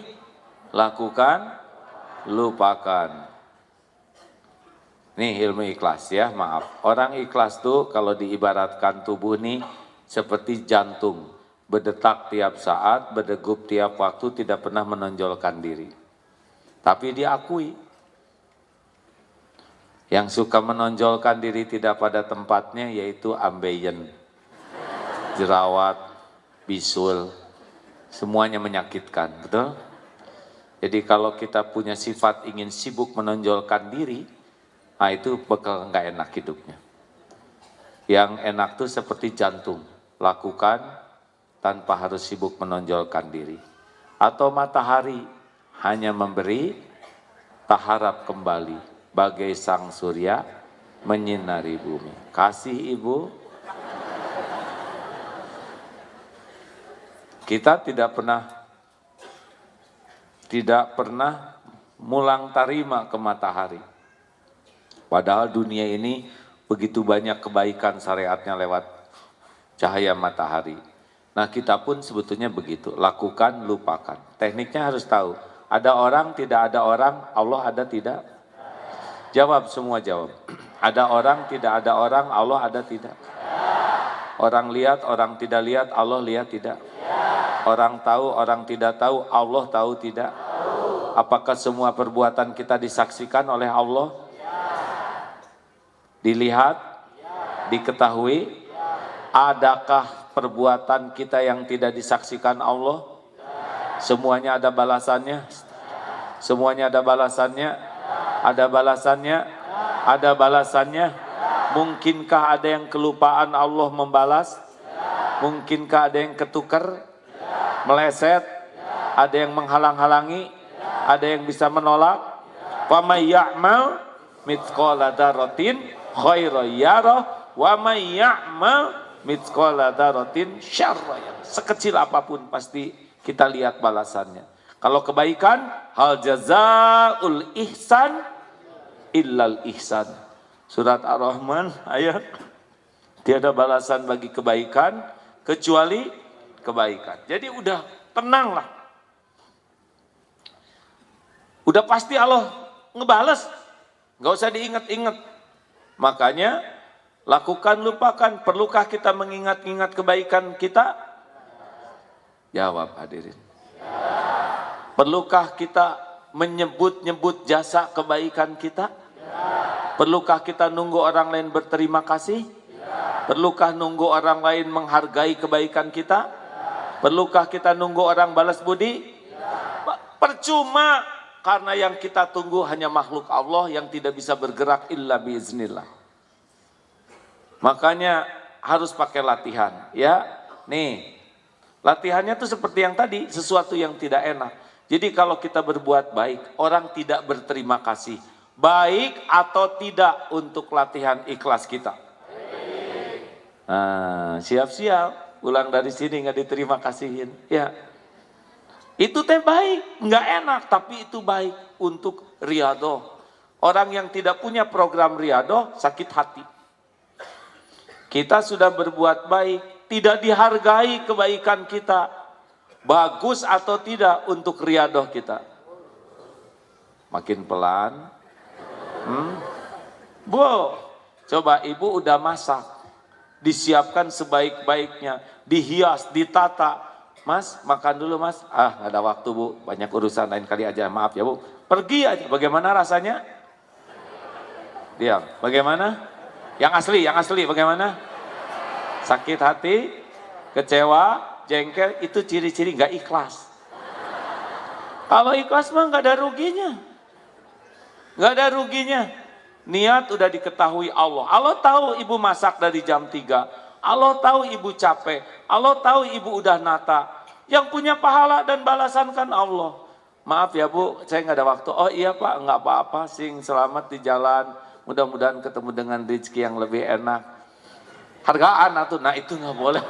Lakukan, lupakan. Nih ilmu ikhlas ya, maaf. Orang ikhlas tuh kalau diibaratkan tubuh nih seperti jantung. Berdetak tiap saat, berdegup tiap waktu, tidak pernah menonjolkan diri. Tapi diakui. Yang suka menonjolkan diri tidak pada tempatnya yaitu ambeien, jerawat, bisul, semuanya menyakitkan, betul? Jadi kalau kita punya sifat ingin sibuk menonjolkan diri, itu bakal nggak enak hidupnya. Yang enak tuh seperti jantung, lakukan tanpa harus sibuk menonjolkan diri. Atau matahari hanya memberi, tak harap kembali, bagai sang surya menyinari bumi. Kasih ibu, kita tidak pernah mulang tarima ke matahari. Padahal dunia ini begitu banyak kebaikan syariatnya lewat cahaya matahari. Nah kita pun sebetulnya begitu, lakukan, lupakan. Tekniknya harus tahu, ada orang, tidak ada orang, Allah ada tidak? Jawab semua jawab. Ada orang, tidak ada orang, Allah ada tidak? Orang lihat, orang tidak lihat, Allah lihat tidak? Orang tahu, orang tidak tahu, Allah tahu tidak? Apakah semua perbuatan kita disaksikan oleh Allah? Dilihat? Diketahui? Adakah perbuatan kita yang tidak disaksikan Allah? Semuanya ada balasannya? Semuanya ada balasannya? Ada balasannya? Ada balasannya? Mungkinkah ada yang kelupaan Allah membalas? Mungkinkah ada yang ketukar? Meleset? Ada yang menghalang-halangi? Ada yang bisa menolak? Wa may ya'mal mithqala dzarratin khairan yarah wa may ya'mal mithqala dzarratin syarran yarah. Sekecil apapun pasti kita lihat balasannya. Kalau kebaikan, hal jazaul ihsan illal ihsan. Surat Ar-Rahman ayat, tiada balasan bagi kebaikan kecuali kebaikan. Jadi udah tenanglah. Udah pasti Allah ngebales. Nggak usah diingat-ingat. Makanya lakukan, lupakan. Perlukah kita mengingat-ingat kebaikan kita? Jawab hadirin. Perlukah kita menyebut-nyebut jasa kebaikan kita? Perlukah kita nunggu orang lain berterima kasih? Perlukah nunggu orang lain menghargai kebaikan kita? Perlukah kita nunggu orang balas budi? Percuma, karena yang kita tunggu hanya makhluk Allah yang tidak bisa bergerak illa biiznillah. Makanya harus pakai latihan, ya. Nih, latihannya tuh seperti yang tadi, sesuatu yang tidak enak. Jadi kalau kita berbuat baik, orang tidak berterima kasih. Baik atau tidak untuk latihan ikhlas kita? Nah, siap-siap. Pulang dari sini nggak diterima kasihin. Ya, itu teh baik, nggak enak, tapi itu baik untuk riadoh. Orang yang tidak punya program riadoh sakit hati. Kita sudah berbuat baik, tidak dihargai kebaikan kita. Bagus atau tidak untuk riadoh kita? Makin pelan. Bu, coba ibu udah masak, disiapkan sebaik-baiknya, dihias, ditata. Mas, makan dulu mas. Ah, gak ada waktu bu, banyak urusan, lain kali aja, maaf ya bu. Pergi aja, bagaimana rasanya? Diam, bagaimana? Yang asli bagaimana? Sakit hati, kecewa, jengkel, itu ciri-ciri gak ikhlas. Kalau ikhlas mah gak ada ruginya. Gak ada ruginya. Niat udah diketahui Allah. Allah tahu ibu masak dari jam 3. Allah tahu ibu capek. Allah tahu ibu udah nata. Yang punya pahala dan balasan kan Allah. Maaf ya bu, saya gak ada waktu. Oh iya pak, gak apa-apa. Sing selamat di jalan. Mudah-mudahan ketemu dengan rezeki yang lebih enak. Hargaan atuh, nah itu gak boleh.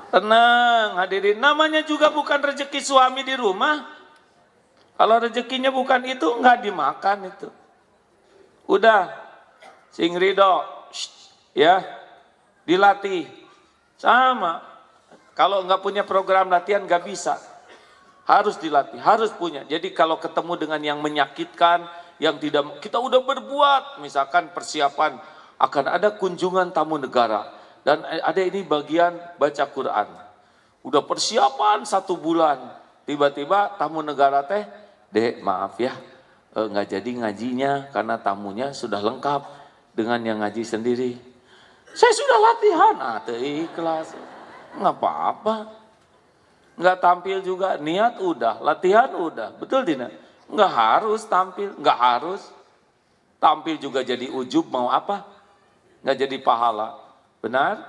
Tenang hadirin, namanya juga bukan rezeki suami di rumah. Kalau rezekinya bukan itu, nggak dimakan itu. Udah, sing ridho, ya, dilatih. Sama, kalau nggak punya program latihan nggak bisa. Harus dilatih, harus punya. Jadi kalau ketemu dengan yang menyakitkan, yang tidak, kita udah berbuat, misalkan persiapan, akan ada kunjungan tamu negara. Dan ada ini bagian baca Quran. Udah persiapan 1 bulan. Tiba-tiba tamu negara teh, dek maaf ya, nggak jadi ngajinya karena tamunya sudah lengkap dengan yang ngaji sendiri. Saya sudah latihan, ikhlas. Nggak apa-apa. Nggak tampil juga, niat udah, latihan udah. Betul tidak? Nggak harus tampil, nggak harus. Tampil juga jadi ujub, mau apa? Nggak jadi pahala. Benar?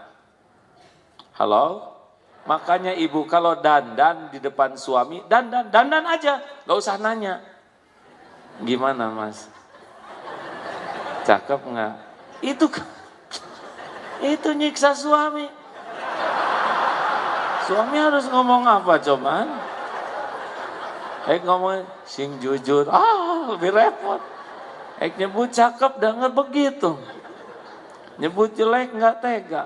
Halo? Makanya ibu kalau dandan di depan suami, dandan aja, gak usah nanya. Gimana mas? Cakep nggak? Itu nyiksa suami. Suami harus ngomong apa coba? Ngomong sing jujur, lebih repot. Nyebut cakep dah nggak begitu. Nyebut jelek nggak tega.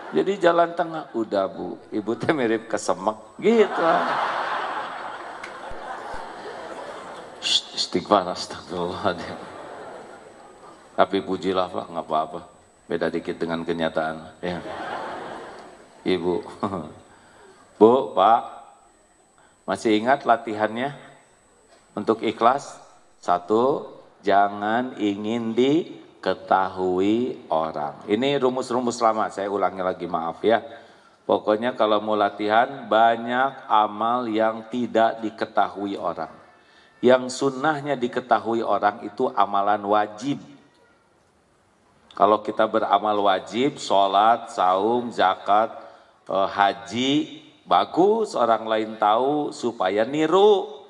Jadi jalan tengah, udah bu, ibu teh mirip kesemek gitu. Istighfar, astagfirullahaladzim. Tapi pujilah Pak, nggak apa-apa. Beda dikit dengan kenyataan. Ya. Ibu, Bu, Pak, masih ingat latihannya untuk ikhlas? 1, jangan ingin diketahui orang. Ini rumus-rumus lama, saya ulangi lagi, maaf ya. Pokoknya kalau mau latihan, banyak amal yang tidak diketahui orang. Yang sunnahnya diketahui orang itu amalan wajib. Kalau kita beramal wajib, sholat, saum, zakat, haji, bagus orang lain tahu supaya niru.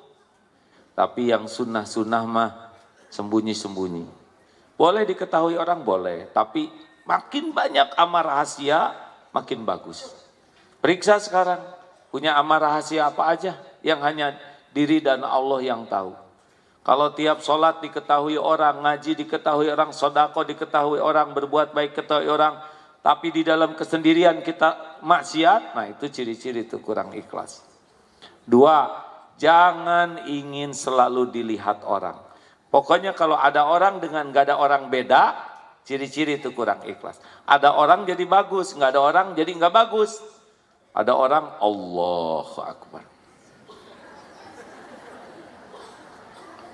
Tapi yang sunnah-sunnah mah sembunyi-sembunyi. Boleh diketahui orang, boleh. Tapi makin banyak amal rahasia, makin bagus. Periksa sekarang, punya amal rahasia apa aja yang hanya diri dan Allah yang tahu. Kalau tiap sholat diketahui orang, ngaji diketahui orang, sodako diketahui orang, berbuat baik diketahui orang, tapi di dalam kesendirian kita maksiat, nah itu ciri-ciri itu kurang ikhlas. 2, jangan ingin selalu dilihat orang. Pokoknya kalau ada orang dengan gak ada orang beda, ciri-ciri itu kurang ikhlas. Ada orang jadi bagus, gak ada orang jadi gak bagus. Ada orang Allahu Akbar.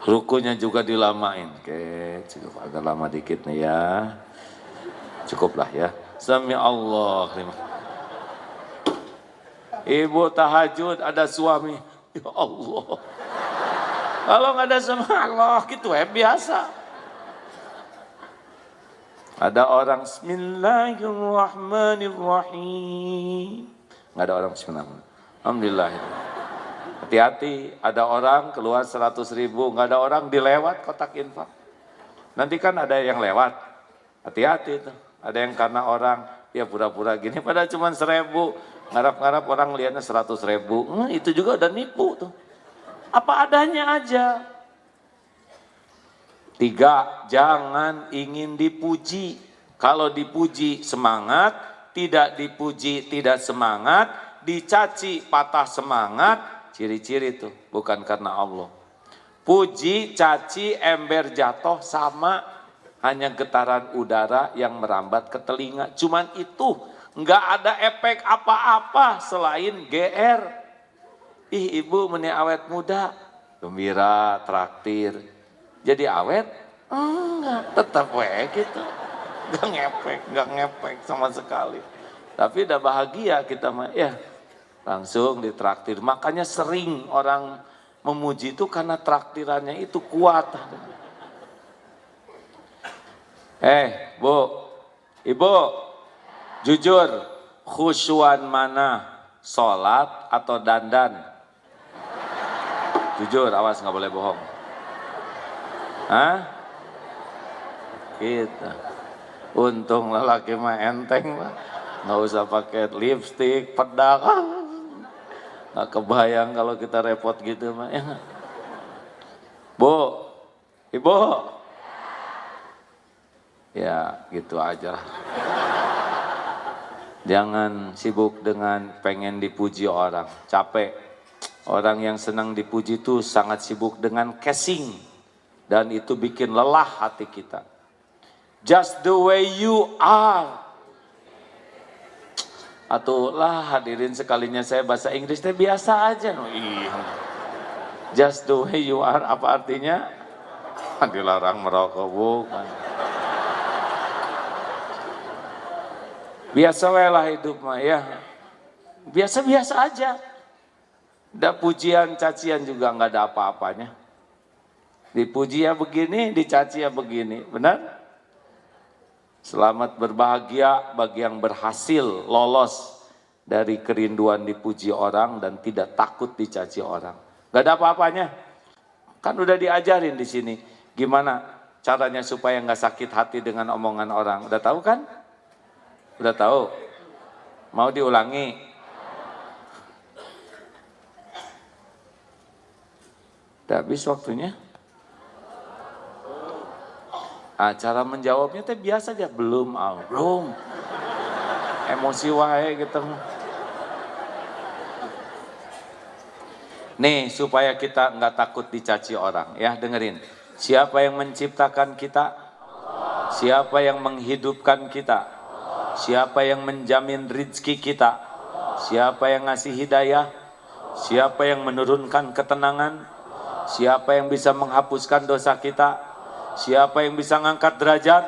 Rukunya juga dilamain. Oke, cukup agak lama dikit nih ya. Cukuplah ya. Sami Allah. Ibu tahajud ada suami. Ya Allah. Kalau nggak ada sama Allah gitu biasa. Ada orang Bismillahirrahmanirrahim. Nggak ada orang Bismillahirrahmanirrahim. Alhamdulillah. Hati-hati, ada orang keluar 100.000, nggak ada orang dilewat kotak infak. Nanti kan ada yang lewat. Hati-hati itu. Ada yang karena orang ya pura-pura gini, padahal cuma 1.000. Ngarap-ngarap orang lihatnya 100.000. Itu juga udah nipu tuh. Apa adanya aja. 3, jangan ingin dipuji. Kalau dipuji semangat, tidak dipuji tidak semangat, dicaci patah semangat, ciri-ciri itu bukan karena Allah. Puji, caci, ember jatuh sama, hanya getaran udara yang merambat ke telinga. Cuman itu, nggak ada efek apa-apa selain GR. Ih ibu meni awet muda, gembira, traktir. Jadi awet? Enggak, tetap gitu. Nggak ngepek sama sekali. Tapi udah bahagia kita mah, ya langsung ditraktir. Makanya sering orang memuji itu karena traktirannya itu kuat. Bu, ibu, jujur, khusyuan mana? Sholat atau dandan? Jujur, awas nggak boleh bohong. Hah? Gitu. Untung lelaki mah enteng mah, nggak usah pakai lipstik, pedak. Nggak kebayang kalau kita repot gitu mah. Ya. Bu, ibu, ya gitu aja. Jangan sibuk dengan pengen dipuji orang, capek. Orang yang senang dipuji itu sangat sibuk dengan casing, dan itu bikin lelah hati kita. Just the way you are. Atulah hadirin sekalinya saya bahasa Inggrisnya biasa aja. Just the way you are apa artinya? Dilarang merokok bukan. Biasa lah hidup mah ya. Biasa-biasa aja. Ada pujian, cacian juga nggak ada apa-apanya. Dipuji ya begini, dicaci ya begini, benar? Selamat berbahagia bagi yang berhasil lolos dari kerinduan dipuji orang dan tidak takut dicaci orang. Gak ada apa-apanya. Kan udah diajarin di sini gimana caranya supaya nggak sakit hati dengan omongan orang. Udah tahu kan? Udah tahu? Mau diulangi? Udah habis waktunya? Cara menjawabnya teh biasa aja, belum. Emosi wae gitu. Nih, supaya kita nggak takut dicaci orang, ya dengerin. Siapa yang menciptakan kita? Siapa yang menghidupkan kita? Siapa yang menjamin rizki kita? Siapa yang ngasih hidayah? Siapa yang menurunkan ketenangan? Siapa yang bisa menghapuskan dosa kita? Siapa yang bisa ngangkat derajat?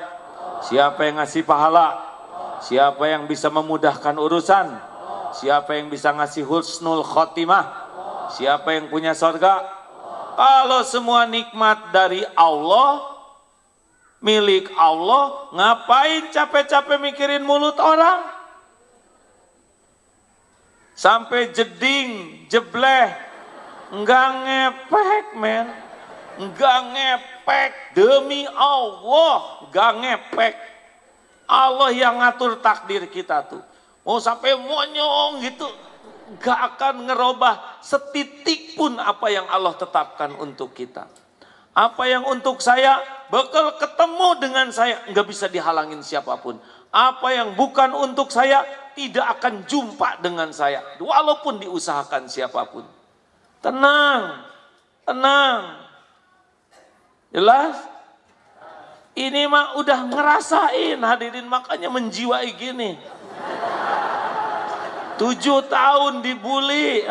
Siapa yang ngasih pahala? Siapa yang bisa memudahkan urusan? Siapa yang bisa ngasih husnul khotimah? Siapa yang punya sorga? Kalau semua nikmat dari Allah, milik Allah, ngapain capek-capek mikirin mulut orang? Sampai jeding, jebleh, enggak ngepek men, enggak ngepek, demi Allah, enggak ngepek. Allah yang ngatur takdir kita tuh, mau sampai monyong gitu, enggak akan ngerubah setitik pun apa yang Allah tetapkan untuk kita. Apa yang untuk saya, bakal ketemu dengan saya, enggak bisa dihalangin siapapun. Apa yang bukan untuk saya, tidak akan jumpa dengan saya, walaupun diusahakan siapapun. Tenang, tenang. Jelas? Ini mah udah ngerasain hadirin, makanya menjiwai gini. 7 tahun dibully,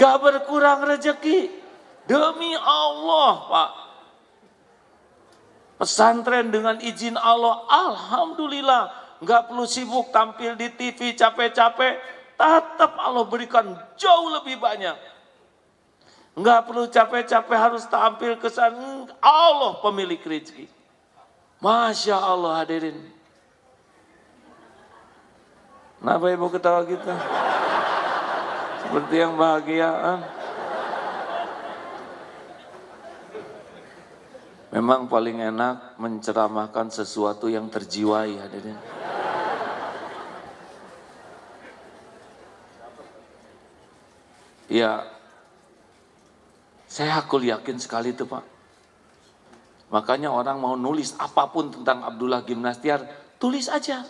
gak berkurang rezeki. Demi Allah, Pak. Pesantren dengan izin Allah, alhamdulillah, nggak perlu sibuk tampil di TV capek-capek, tetap Allah berikan jauh lebih banyak. Nggak perlu capek-capek harus tampil ke sana, Allah pemilik rezeki. Masya Allah hadirin. Kenapa ibu ketawa gitu? Seperti yang bahagia. Memang paling enak menceramahkan sesuatu yang terjiwai hadirin. Ya, saya hakul yakin sekali itu Pak. Makanya orang mau nulis apapun tentang Abdullah Gimnastiar, tulis aja.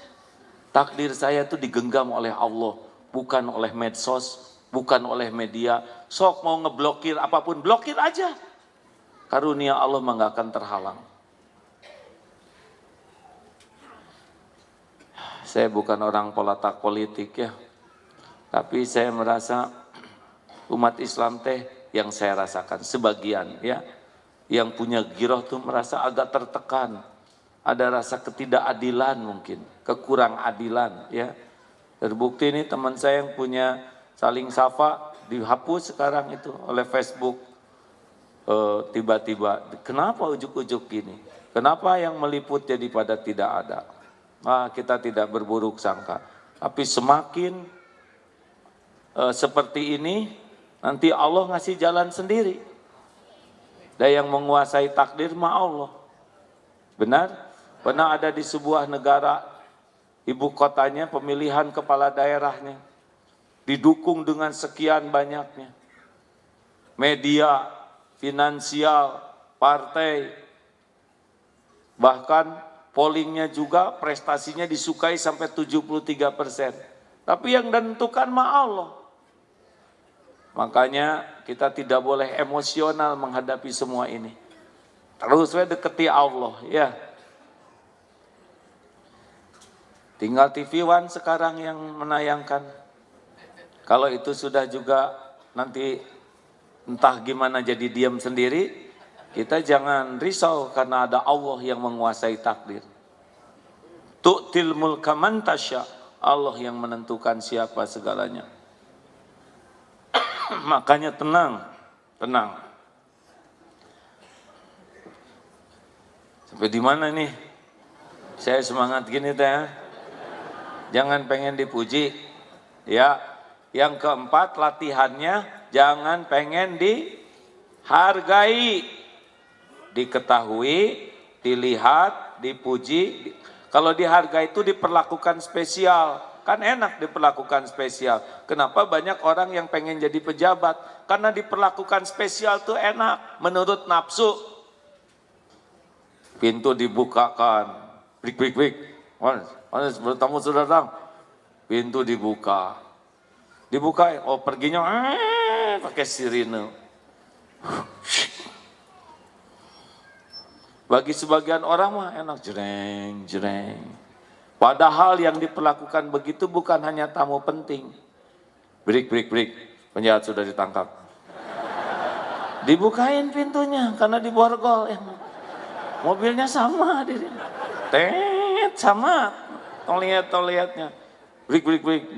Takdir saya itu digenggam oleh Allah, bukan oleh medsos, bukan oleh media. Sok mau ngeblokir apapun, blokir aja. Karunia Allah nggak akan terhalang. Saya bukan orang pelatak politik ya, tapi saya merasa umat Islam teh yang saya rasakan sebagian ya, yang punya giroh tuh merasa agak tertekan, ada rasa ketidakadilan mungkin, kekurang adilan ya. Terbukti ini teman saya yang punya saling safa dihapus sekarang itu oleh Facebook. Tiba-tiba, kenapa ujuk-ujuk gini? Kenapa yang meliput jadi pada tidak ada? Kita tidak berburuk sangka. Tapi semakin seperti ini, nanti Allah ngasih jalan sendiri. Dan yang menguasai takdir mah Allah. Benar? Pernah ada di sebuah negara, ibu kotanya pemilihan kepala daerahnya, didukung dengan sekian banyaknya. Media, finansial, partai, bahkan pollingnya juga prestasinya disukai sampai 73%. Tapi yang menentukan mah Allah. Makanya kita tidak boleh emosional menghadapi semua ini. Terus we deketi Allah ya. Tinggal TV One sekarang yang menayangkan. Kalau itu sudah juga nanti entah gimana jadi diam sendiri, kita jangan risau karena ada Allah yang menguasai takdir. Tu'til mulka man tasya, Allah yang menentukan siapa segalanya. Makanya tenang, tenang. Sampai di mana nih? Saya semangat gini teh. Jangan pengen dipuji, ya. Yang keempat latihannya, jangan pengen dihargai, diketahui, dilihat, dipuji. Kalau dihargai itu diperlakukan spesial, kan enak diperlakukan spesial. Kenapa banyak orang yang pengen jadi pejabat? Karena diperlakukan spesial tuh enak, menurut nafsu. Pintu dibukakan, brik. Tamu sudah datang, pintu dibuka. Dibukain, oh perginya pakai sirine. Bagi sebagian orang mah enak jreng jreng. Padahal yang diperlakukan begitu bukan hanya tamu penting. Break, penjahat sudah ditangkap. Dibukain pintunya karena diborgol. Mobilnya sama, tet sama, toliat-toliatnya. Break,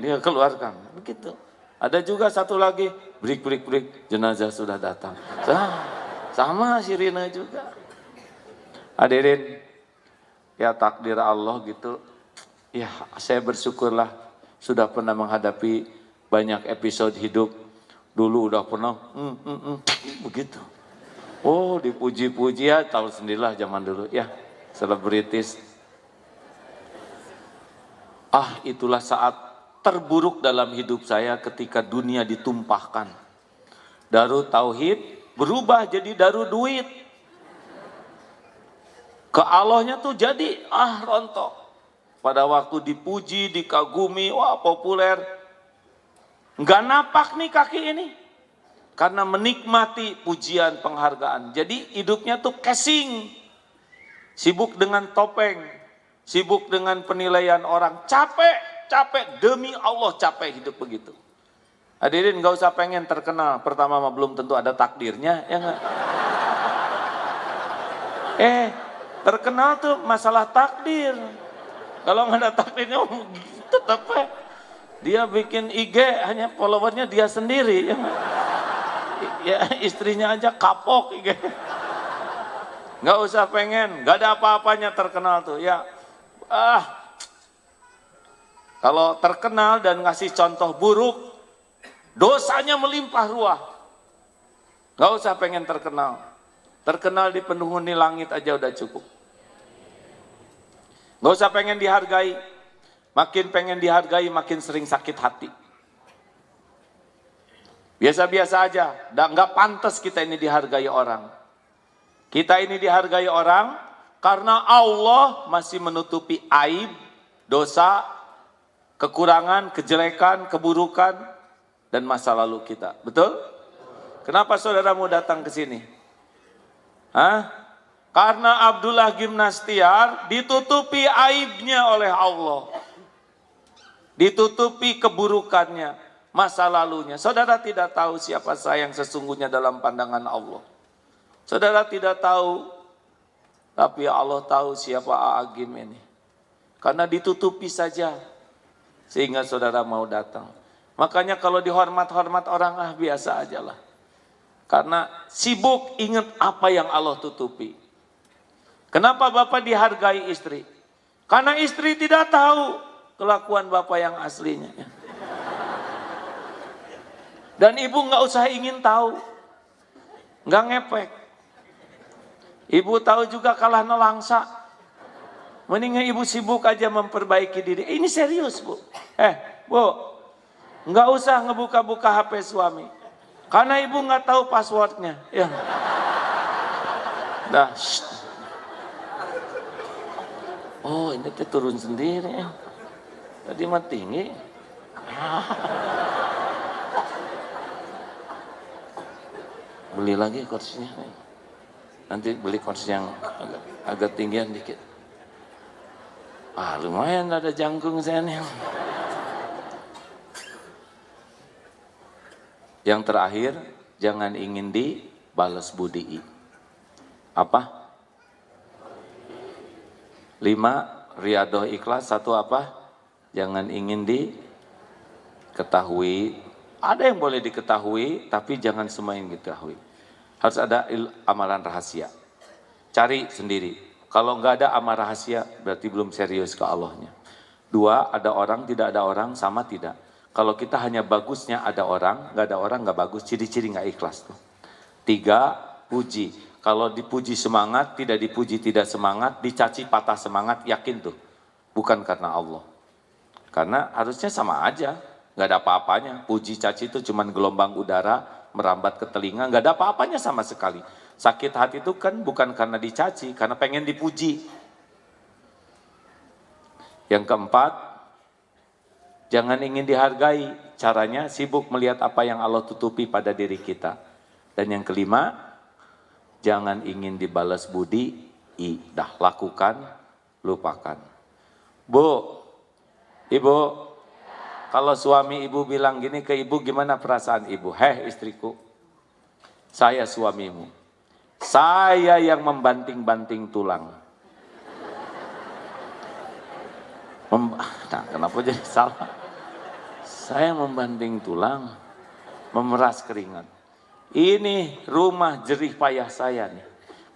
dia keluarkan. Begitu. Ada juga satu lagi, break, jenazah sudah datang. Sama sirine juga. Hadirin, ya takdir Allah gitu. Ya saya bersyukurlah sudah pernah menghadapi banyak episode hidup. Dulu udah pernah, begitu. Oh dipuji-puji ya, tahu sendirilah zaman dulu ya, selebritis. Itulah saat terburuk dalam hidup saya ketika dunia ditumpahkan. Darut Tauhid berubah jadi darut duit. Ke Allahnya tuh jadi rontok. Pada waktu dipuji, dikagumi, wah populer. Nggak napak nih kaki ini. Karena menikmati pujian, penghargaan. Jadi hidupnya tuh casing. Sibuk dengan topeng. Sibuk dengan penilaian orang. Capek. Demi Allah capek hidup begitu. Hadirin nggak usah pengen terkenal. Pertama belum tentu ada takdirnya. Ya nggak? Terkenal tuh masalah takdir. Kalau nggak ada takdirnya tetap dia bikin IG hanya followernya dia sendiri. Ya istrinya aja kapok IG. Nggak usah pengen, nggak ada apa-apanya terkenal tuh ya. Kalau terkenal dan ngasih contoh buruk, dosanya melimpah ruah. Nggak usah pengen terkenal. Terkenal di penghuni langit aja udah cukup. Gak usah pengen dihargai. Makin pengen dihargai, makin sering sakit hati. Biasa-biasa aja. Gak pantas kita ini dihargai orang. Kita ini dihargai orang karena Allah masih menutupi aib, dosa, kekurangan, kejelekan, keburukan, dan masa lalu kita. Betul? Kenapa saudaramu datang ke sini? Karena Abdullah Gimnastiar ditutupi aibnya oleh Allah. Ditutupi keburukannya, masa lalunya. Saudara tidak tahu siapa saya yang sesungguhnya dalam pandangan Allah. Saudara tidak tahu, tapi Allah tahu siapa Agim ini. Karena ditutupi saja, sehingga saudara mau datang. Makanya kalau dihormat-hormat orang, biasa aja lah. Karena sibuk ingat apa yang Allah tutupi. Kenapa Bapak dihargai istri? Karena istri tidak tahu kelakuan Bapak yang aslinya. Dan ibu nggak usah ingin tahu. Nggak ngepek. Ibu tahu juga kalah nelangsa. Mendingan ibu sibuk aja memperbaiki diri. Ini serius Bu. Bu, nggak usah ngebuka-buka HP suami. Karena ibu nggak tahu passwordnya. Ya. Dah. Oh ini tuh turun sendiri. Tadi mah tinggi. Beli lagi kursinya. Nanti beli kursi yang agak tinggian dikit. Lumayan ada jangkung saya nih. Yang terakhir, jangan ingin dibalas budi. Apa? 5, riyadhah ikhlas. 1 apa? Jangan ingin diketahui. Ada yang boleh diketahui, tapi jangan semua yang diketahui. Harus ada amalan rahasia. Cari sendiri. Kalau nggak ada amal rahasia, berarti belum serius ke Allahnya. 2, ada orang, tidak ada orang, sama tidak. Kalau kita hanya bagusnya ada orang, nggak ada orang, nggak bagus, ciri-ciri nggak ikhlas tuh. 3, puji. Kalau dipuji semangat, tidak dipuji tidak semangat, dicaci patah semangat, yakin tuh. Bukan karena Allah. Karena harusnya sama aja, nggak ada apa-apanya. Puji caci itu cuma gelombang udara, merambat ke telinga, nggak ada apa-apanya sama sekali. Sakit hati itu kan bukan karena dicaci, karena pengen dipuji. Yang keempat, Jangan ingin dihargai, caranya sibuk melihat apa yang Allah tutupi pada diri kita. Dan yang kelima, jangan ingin dibalas budi, dah lakukan, lupakan. Bu, ibu, kalau suami ibu bilang gini ke ibu, gimana perasaan ibu? Heh istriku, saya suamimu, saya yang membanting-banting tulang. Nah, kenapa jadi salah? Saya membanting tulang, memeras keringat. Ini rumah jerih payah saya nih.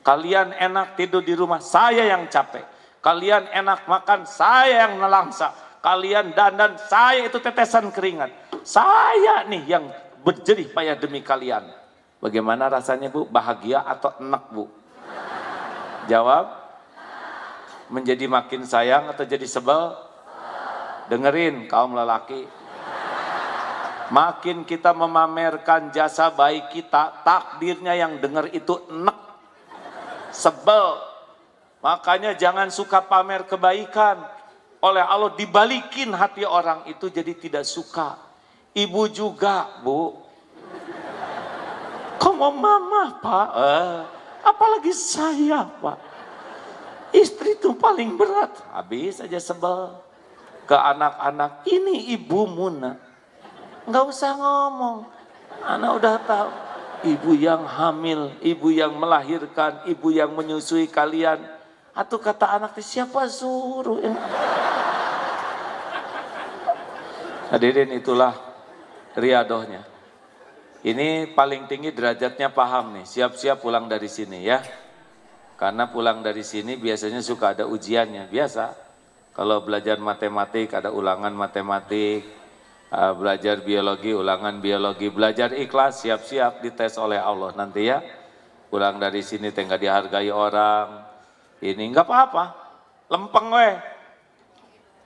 Kalian enak tidur di rumah, saya yang capek. Kalian enak makan, saya yang nelangsa. Kalian dandan, saya itu tetesan keringat. Saya nih yang berjerih payah demi kalian. Bagaimana rasanya Bu? Bahagia atau enak Bu? Jawab. Menjadi makin sayang atau jadi sebel? Dengerin kaum lelaki. Makin kita memamerkan jasa baik kita, takdirnya yang dengar itu enek, sebel. Makanya jangan suka pamer kebaikan. Oleh Allah dibalikin hati orang itu jadi tidak suka. Ibu juga Bu. Kamu mama Pak, apalagi saya Pak. Istri itu paling berat, habis aja sebel. Ke anak-anak, ini ibumu nak. Nggak usah ngomong, anak udah tahu. Ibu yang hamil, ibu yang melahirkan, ibu yang menyusui kalian. Atau kata anak, siapa suruh? Hadirin, itulah riadohnya. Ini paling tinggi derajatnya paham nih, siap-siap pulang dari sini ya. Karena pulang dari sini biasanya suka ada ujiannya, biasa. Kalau belajar matematik ada ulangan matematik, belajar biologi, ulangan biologi, belajar ikhlas, siap-siap dites oleh Allah nanti ya. Pulang dari sini nggak dihargai orang, ini nggak apa-apa, lempeng weh.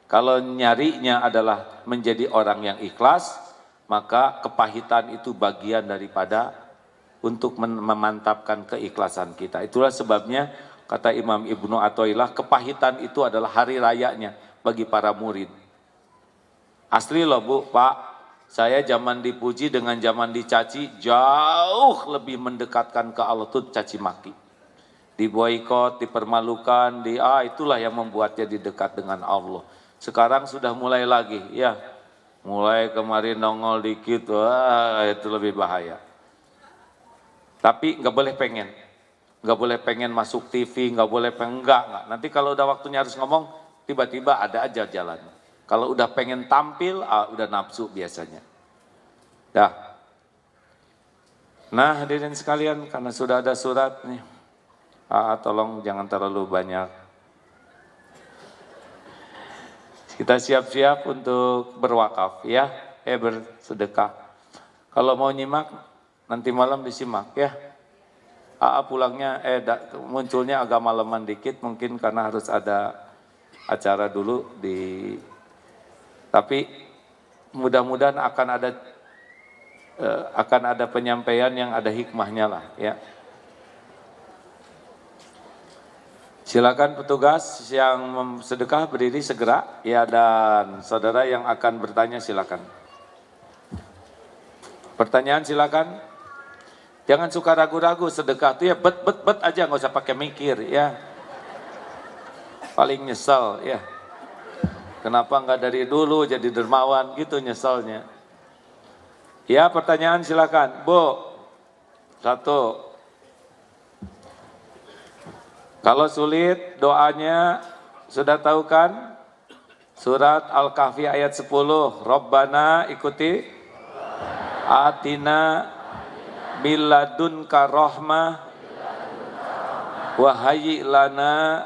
Kalau nyarinya adalah menjadi orang yang ikhlas, maka kepahitan itu bagian daripada untuk memantapkan keikhlasan kita. Itulah sebabnya kata Imam Ibnu Athaillah, kepahitan itu adalah hari rayanya bagi para murid. Asli loh Bu, Pak, saya zaman dipuji dengan zaman dicaci jauh lebih mendekatkan ke Allah tuh caci maki. Diboikot, dipermalukan, itulah yang membuatnya dekat dengan Allah. Sekarang sudah mulai lagi ya, mulai kemarin nongol dikit, itu lebih bahaya. Tapi nggak boleh pengen. Nggak boleh pengen masuk TV, nggak boleh enggak. Nanti kalau udah waktunya harus ngomong, tiba-tiba ada aja jalan. Kalau udah pengen tampil, udah nafsu biasanya. Dah. Nah hadirin sekalian, karena sudah ada surat nih, tolong jangan terlalu banyak. Kita siap-siap untuk berwakaf ya, bersedekah. Kalau mau nyimak, nanti malam disimak ya. Pulangnya munculnya agak malaman dikit mungkin karena harus ada acara dulu tapi mudah-mudahan akan ada penyampaian yang ada hikmahnya lah ya. Silakan petugas yang sedekah berdiri segera ya, dan saudara yang akan bertanya silakan. Pertanyaan silakan. Jangan suka ragu-ragu, sedekah itu ya bet aja, nggak usah pakai mikir ya. Paling nyesel ya. Kenapa nggak dari dulu jadi dermawan gitu nyeselnya. Ya pertanyaan silakan, Bu. Satu. Kalau sulit doanya sudah tahu kan? Surat Al-Kahfi ayat 10. Rabbana ikuti. Atina miladunka rahmah wa hayyi lana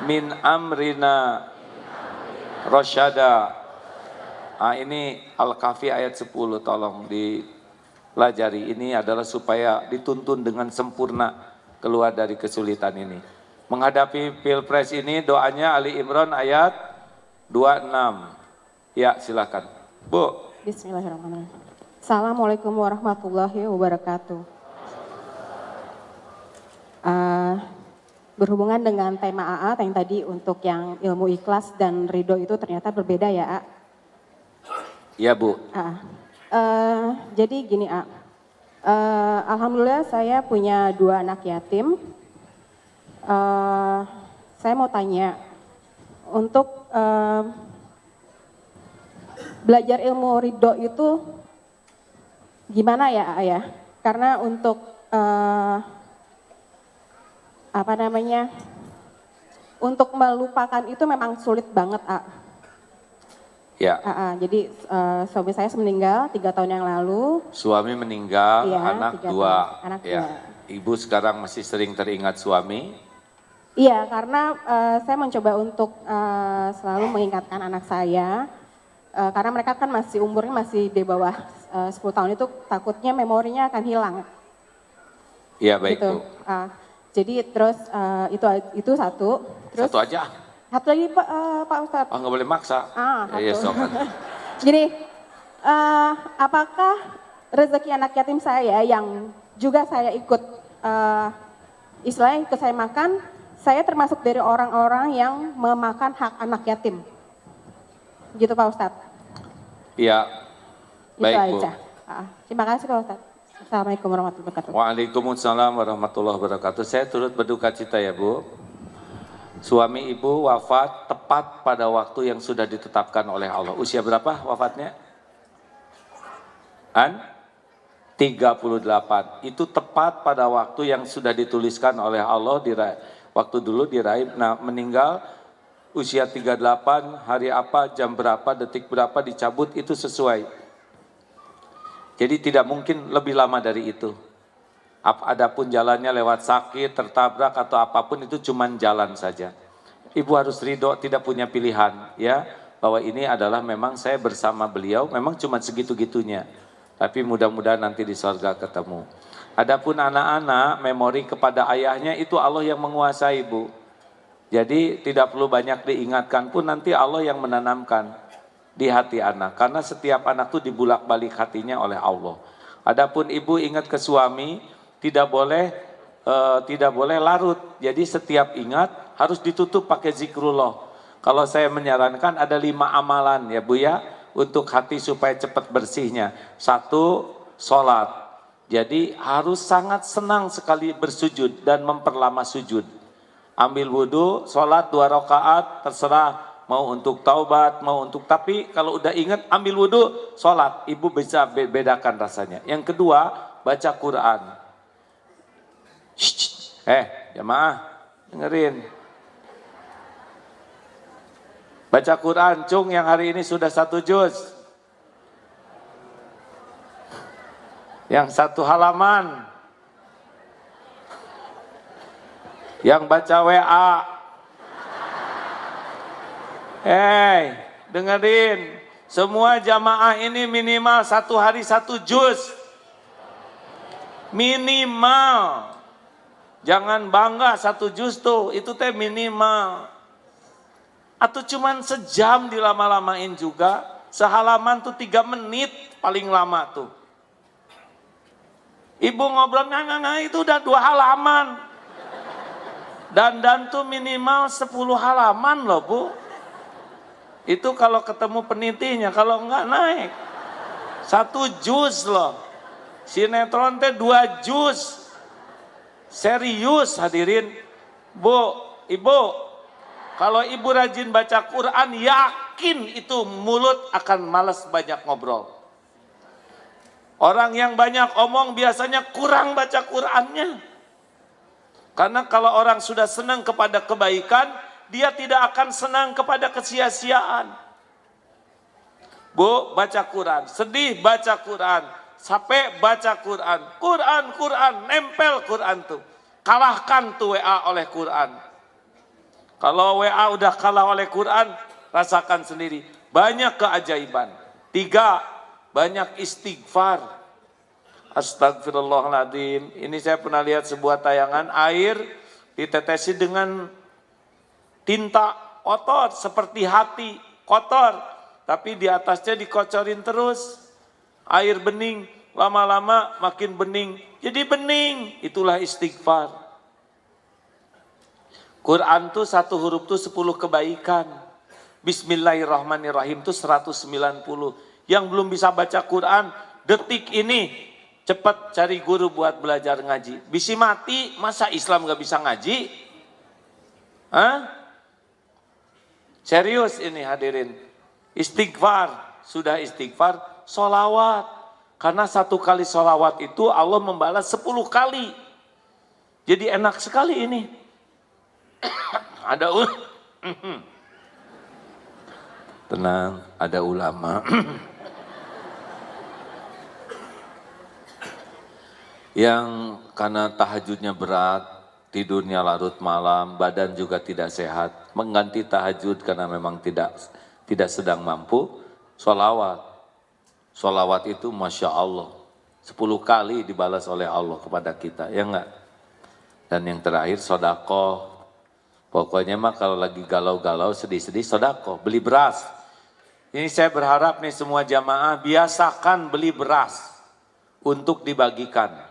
min amrina rasyada. Ini Al-Kahfi ayat 10, tolong dipelajari. Ini adalah supaya dituntun dengan sempurna keluar dari kesulitan ini. Menghadapi Pilpres ini doanya Ali Imran ayat 26. Ya silakan Bu. Bismillahirrahmanirrahim. Assalamualaikum warahmatullahi wabarakatuh. Berhubungan dengan tema AA yang tadi untuk yang ilmu ikhlas dan ridho itu ternyata berbeda ya A. Ya Bu. Jadi gini alhamdulillah saya punya 2 anak yatim. Saya mau tanya, untuk belajar ilmu ridho itu gimana ya Ayah? Karena untuk untuk melupakan itu memang sulit banget Ya. Jadi suami saya meninggal 3 tahun yang lalu. Suami meninggal, Iya, anak 3 2. tahun, anak Ya. 2. Ibu sekarang masih sering teringat suami? Iya, karena saya mencoba untuk selalu mengingatkan anak saya, karena mereka kan umurnya masih di bawah 10 tahun, itu takutnya memorinya akan hilang. Iya baik Gitu. Bu. Jadi terus itu satu. Terus Satu aja. satu lagi Pak Ustadz. Oh nggak boleh maksa. Ya, Satu. sok. Jadi apakah rezeki anak yatim saya yang juga saya ikut istilahnya ikut saya makan, saya termasuk dari orang-orang yang memakan hak anak yatim. Gitu Pak Ustadz. Iya. Baik Itu Bu. aja. Terima kasih Pak Ustadz. Assalamualaikum warahmatullahi wabarakatuh. Waalaikumsalam warahmatullahi wabarakatuh. Saya turut berduka cita ya Bu. Suami Ibu wafat tepat pada waktu yang sudah ditetapkan oleh Allah. Usia berapa wafatnya? 38. Itu tepat pada waktu yang sudah dituliskan oleh Allah waktu dulu diraih. Nah, meninggal usia 38, hari apa, jam berapa, detik berapa dicabut itu sesuai. Jadi tidak mungkin lebih lama dari itu. Adapun jalannya lewat sakit, tertabrak atau apapun itu cuman jalan saja. Ibu harus ridho, tidak punya pilihan ya, bahwa ini adalah memang saya bersama beliau, memang cuma segitu-gitunya. Tapi mudah-mudahan nanti di surga ketemu. Adapun anak-anak, memori kepada ayahnya itu Allah yang menguasai Bu. Jadi tidak perlu banyak diingatkan pun, nanti Allah yang menanamkan di hati anak. Karena setiap anak itu dibulak-balik hatinya oleh Allah. Adapun ibu ingat ke suami, tidak boleh larut. Jadi setiap ingat harus ditutup pakai zikrullah. Kalau saya menyarankan ada 5 amalan ya Bu ya, untuk hati supaya cepat bersihnya. 1, sholat. Jadi harus sangat senang sekali bersujud dan memperlama sujud. Ambil wudhu, sholat 2 rakaat, terserah. Mau untuk taubat, mau untuk, tapi kalau udah ingat ambil wudhu, sholat. Ibu bisa bedakan rasanya. Yang kedua, baca Quran. Jamaah, dengerin. Baca Quran, Cung, yang hari ini sudah 1 juz. Yang 1 halaman. Yang baca WA. Dengerin. Semua jamaah ini minimal 1 hari 1 juz. Minimal. Jangan bangga 1 juz tuh, itu teh minimal. Atau cuman sejam dilama-lamain juga. Sehalaman tuh 3 menit paling lama tuh. Ibu ngobrol, itu udah 2 halaman. Dan tuh minimal 10 halaman loh Bu. Itu kalau ketemu penitinya, kalau enggak naik. 1 juz loh. Sinetron teh 2 juz. Serius hadirin. Bu, Ibu, kalau Ibu rajin baca Quran, yakin itu mulut akan malas banyak ngobrol. Orang yang banyak omong biasanya kurang baca Qurannya. Karena kalau orang sudah senang kepada kebaikan, dia tidak akan senang kepada kesia-siaan. Bu, baca Quran. Sedih, baca Quran. Sampai baca Quran. Quran, nempel Quran tuh. Kalahkan tuh WA oleh Quran. Kalau WA udah kalah oleh Quran, rasakan sendiri. Banyak keajaiban. 3, banyak istighfar. Astagfirullahaladzim. Ini saya pernah lihat sebuah tayangan, air ditetesi dengan tinta kotor seperti hati kotor, tapi di atasnya dikocorin terus. Air bening, lama-lama makin bening, jadi bening. Itulah istighfar. Quran tuh 1 huruf tuh 10 kebaikan. Bismillahirrahmanirrahim tuh 190. Yang belum bisa baca Quran, detik ini cepat cari guru buat belajar ngaji. Bisi mati, masa Islam gak bisa ngaji? Hah? Serius ini hadirin. Istighfar, sudah istighfar, sholawat. Karena 1 kali sholawat itu Allah membalas 10 kali. Jadi enak sekali ini. Tenang, ada ulama. Yang karena tahajudnya berat, tidurnya larut malam, badan juga tidak sehat, mengganti tahajud karena memang tidak sedang mampu, sholawat. Sholawat itu Masya Allah, 10 kali dibalas oleh Allah kepada kita, ya enggak? Dan yang terakhir sodako. Pokoknya mah kalau lagi galau-galau, sedih-sedih, sodako, beli beras. Ini saya berharap nih semua jamaah biasakan beli beras untuk dibagikan.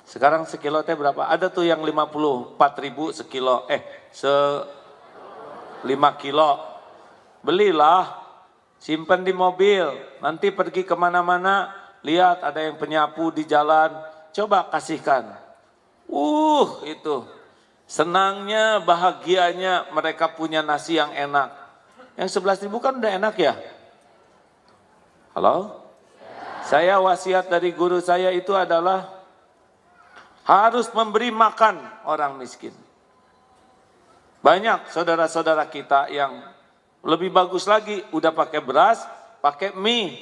Sekarang sekilo teh berapa? Ada tuh yang 54.000 sekilo, 5 kilo. Belilah, simpan di mobil. Nanti pergi kemana-mana, lihat ada yang penyapu di jalan, coba kasihkan. Itu senangnya, bahagianya mereka punya nasi yang enak. Yang 11.000 kan udah enak ya? Halo? Saya wasiat dari guru saya itu adalah harus memberi makan orang miskin. Banyak saudara-saudara kita yang lebih bagus lagi, udah pakai beras, pakai mie,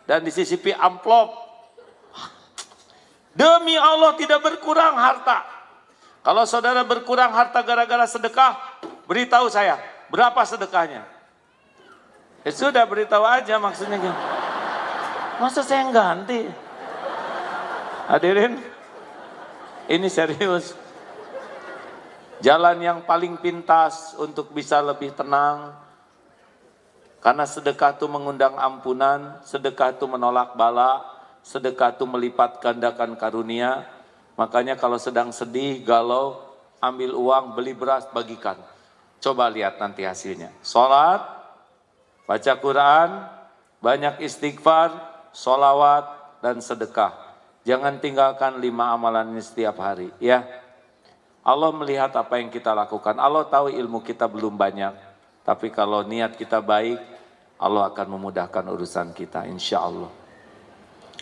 dan disisipi amplop. Demi Allah tidak berkurang harta. Kalau saudara berkurang harta gara-gara sedekah, beritahu saya, berapa sedekahnya? Ya sudah, beritahu aja maksudnya. Masa saya ganti? Hadirin, ini serius. Jalan yang paling pintas untuk bisa lebih tenang. Karena sedekah itu mengundang ampunan, sedekah itu menolak bala, sedekah itu melipat gandakan karunia. Makanya kalau sedang sedih, galau, ambil uang, beli beras, bagikan. Coba lihat nanti hasilnya. Sholat, baca Quran, banyak istighfar, sholawat, dan sedekah. Jangan tinggalkan 5 amalan ini setiap hari, ya. Allah melihat apa yang kita lakukan. Allah tahu ilmu kita belum banyak. Tapi kalau niat kita baik, Allah akan memudahkan urusan kita, insya Allah.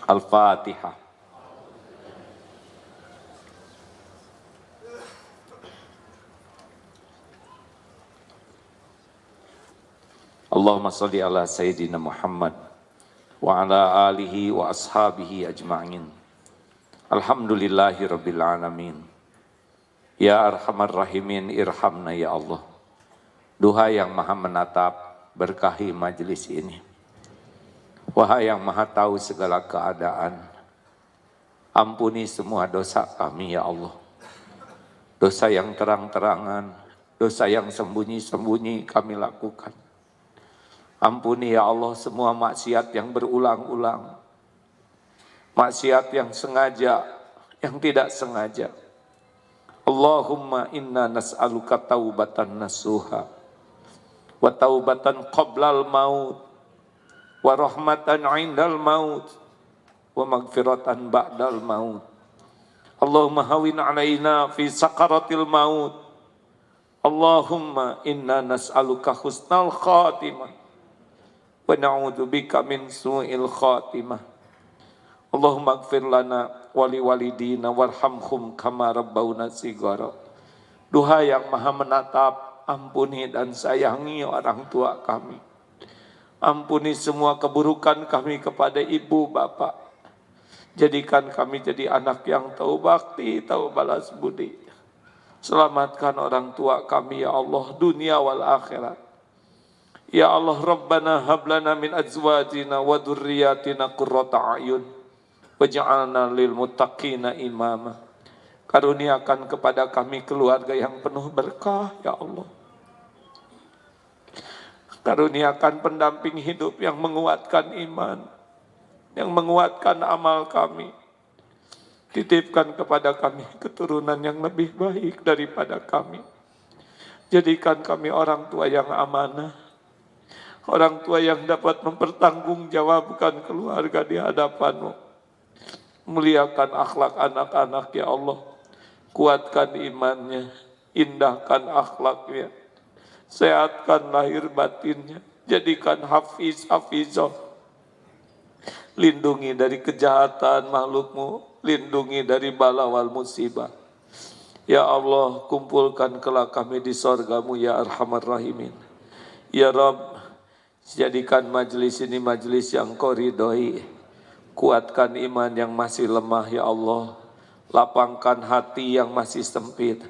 Al-Fatihah. Allahumma salli ala Sayyidina Muhammad wa ala alihi wa ashabihi ajma'in. Alhamdulillahi Rabbil Alamin. Ya Arhamar Rahimin, irhamna ya Allah. Duha yang maha menatap, berkahi majelis ini. Wahai yang maha tahu segala keadaan, ampuni semua dosa kami ya Allah. Dosa yang terang-terangan, dosa yang sembunyi-sembunyi kami lakukan. Ampuni ya Allah semua maksiat yang berulang-ulang. Maksiat yang sengaja, yang tidak sengaja. Allahumma inna nas'aluka taubatan nasuha, wa taubatan qablal maut, wa rahmatan indal maut, wa magfiratan ba'dal maut. Allahumma hawin alaina fi sakaratil maut. Allahumma inna nas'aluka husnal khatimah, wa na'udzubika min su'il khatimah. Allahumma gfir lana wali walidina warhamhum kama rabbawna sigara. Duha yang maha menatap, ampuni dan sayangi orang tua kami. Ampuni semua keburukan kami kepada ibu bapak. Jadikan kami jadi anak yang tahu bakti, tahu balas budi. Selamatkan orang tua kami ya Allah, dunia wal akhirat. Ya Allah, Rabbana hablana min azwajina wa dhurriyyatina qurrata a'yun waj'alna lil muttaqina imama. Karuniakan kepada kami keluarga yang penuh berkah ya Allah. Karuniakan pendamping hidup yang menguatkan iman, yang menguatkan amal kami. Titipkan kepada kami keturunan yang lebih baik daripada kami. Jadikan kami orang tua yang amanah, orang tua yang dapat mempertanggungjawabkan keluarga di hadapan-Mu. Muliakan akhlak anak-anak ya Allah, kuatkan imannya, indahkan akhlaknya, sehatkan lahir batinnya, jadikan hafizah, lindungi dari kejahatan makhluk-Mu, lindungi dari bala wal musibah. Ya Allah, kumpulkan kelak kami di sorga-Mu ya Arhamar Rahimin. Ya Rabb, jadikan majelis ini majelis yang Kau ridhoi. Kuatkan iman yang masih lemah ya Allah. Lapangkan hati yang masih sempit.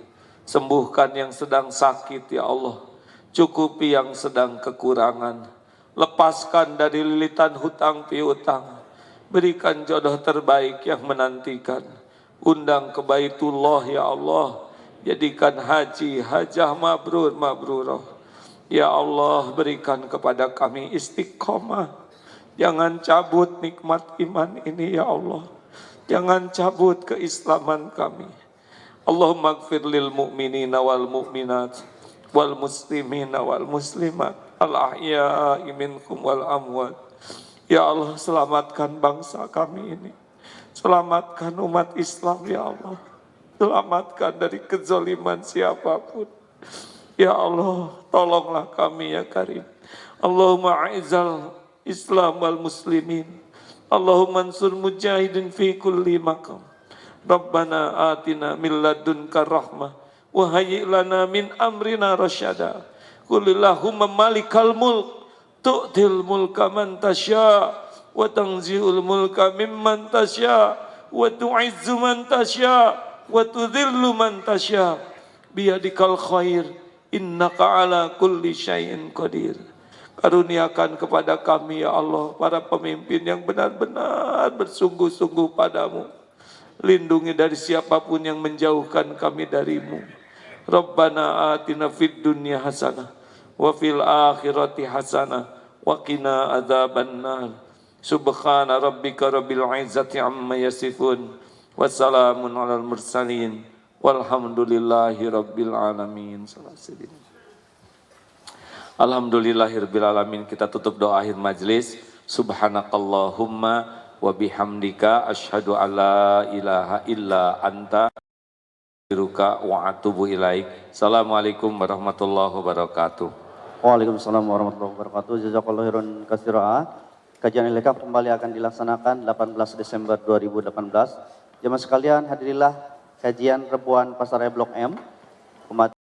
Sembuhkan yang sedang sakit ya Allah. Cukupi yang sedang kekurangan. Lepaskan dari lilitan hutang piutang. Berikan jodoh terbaik yang menantikan. Undang ke Baitullah ya Allah. Jadikan haji, hajah mabrur, mabrurah. Ya Allah, berikan kepada kami istiqomah. Jangan cabut nikmat iman ini ya Allah. Jangan cabut keislaman kami. Allahumma gfir lil mu'minina wal mu'minat wal muslimina wal muslimat al ahya'i minkum wal amwat. Ya Allah, selamatkan bangsa kami ini. Selamatkan umat Islam ya Allah. Selamatkan dari kezaliman siapapun. Ya Allah, tolonglah kami ya Karim. Allahumma a'izzal Islam wal muslimin. Allahumma ansur mujahidin fi kulli maqam. Rabbana atina min ladunka rahmah wa hayyi' lana min amrina rasyada. Qulillahumma malikal mulk tu'til mulka man tasya wa tanzi'ul mulka mimman tasya wa tu'izzu man tasya wa tudhillu man tasya biyadikal khair innaka ala kulli syai'in qadir. Karuniakan kepada kami ya Allah para pemimpin yang benar-benar bersungguh-sungguh padamu. Lindungi dari siapapun yang menjauhkan kami darimu. Rabbana atina fid dunya hasanah wa fil akhirati hasanah wa qina adzabannar. Subhana rabbika rabbil izzati amma yasifun. Wassalamun alal mursalin. Walhamdulillahi rabbil alamin. Alhamdulillahirabbil alamin. Kita tutup doa akhir majlis. Subhanakallahumma wa bihamdika asyhadu alla ilaha illa anta astaghfiruka wa atubu ilaik. Assalamualaikum warahmatullahi wabarakatuh. Waalaikumsalam warahmatullahi wabarakatuh. Jazakallahu khairan katsira. Kajian ilekaf kembali akan dilaksanakan 18 Desember 2018. Jemaah sekalian, hadirilah kajian Rebuan Pasaraya Blok M. Umat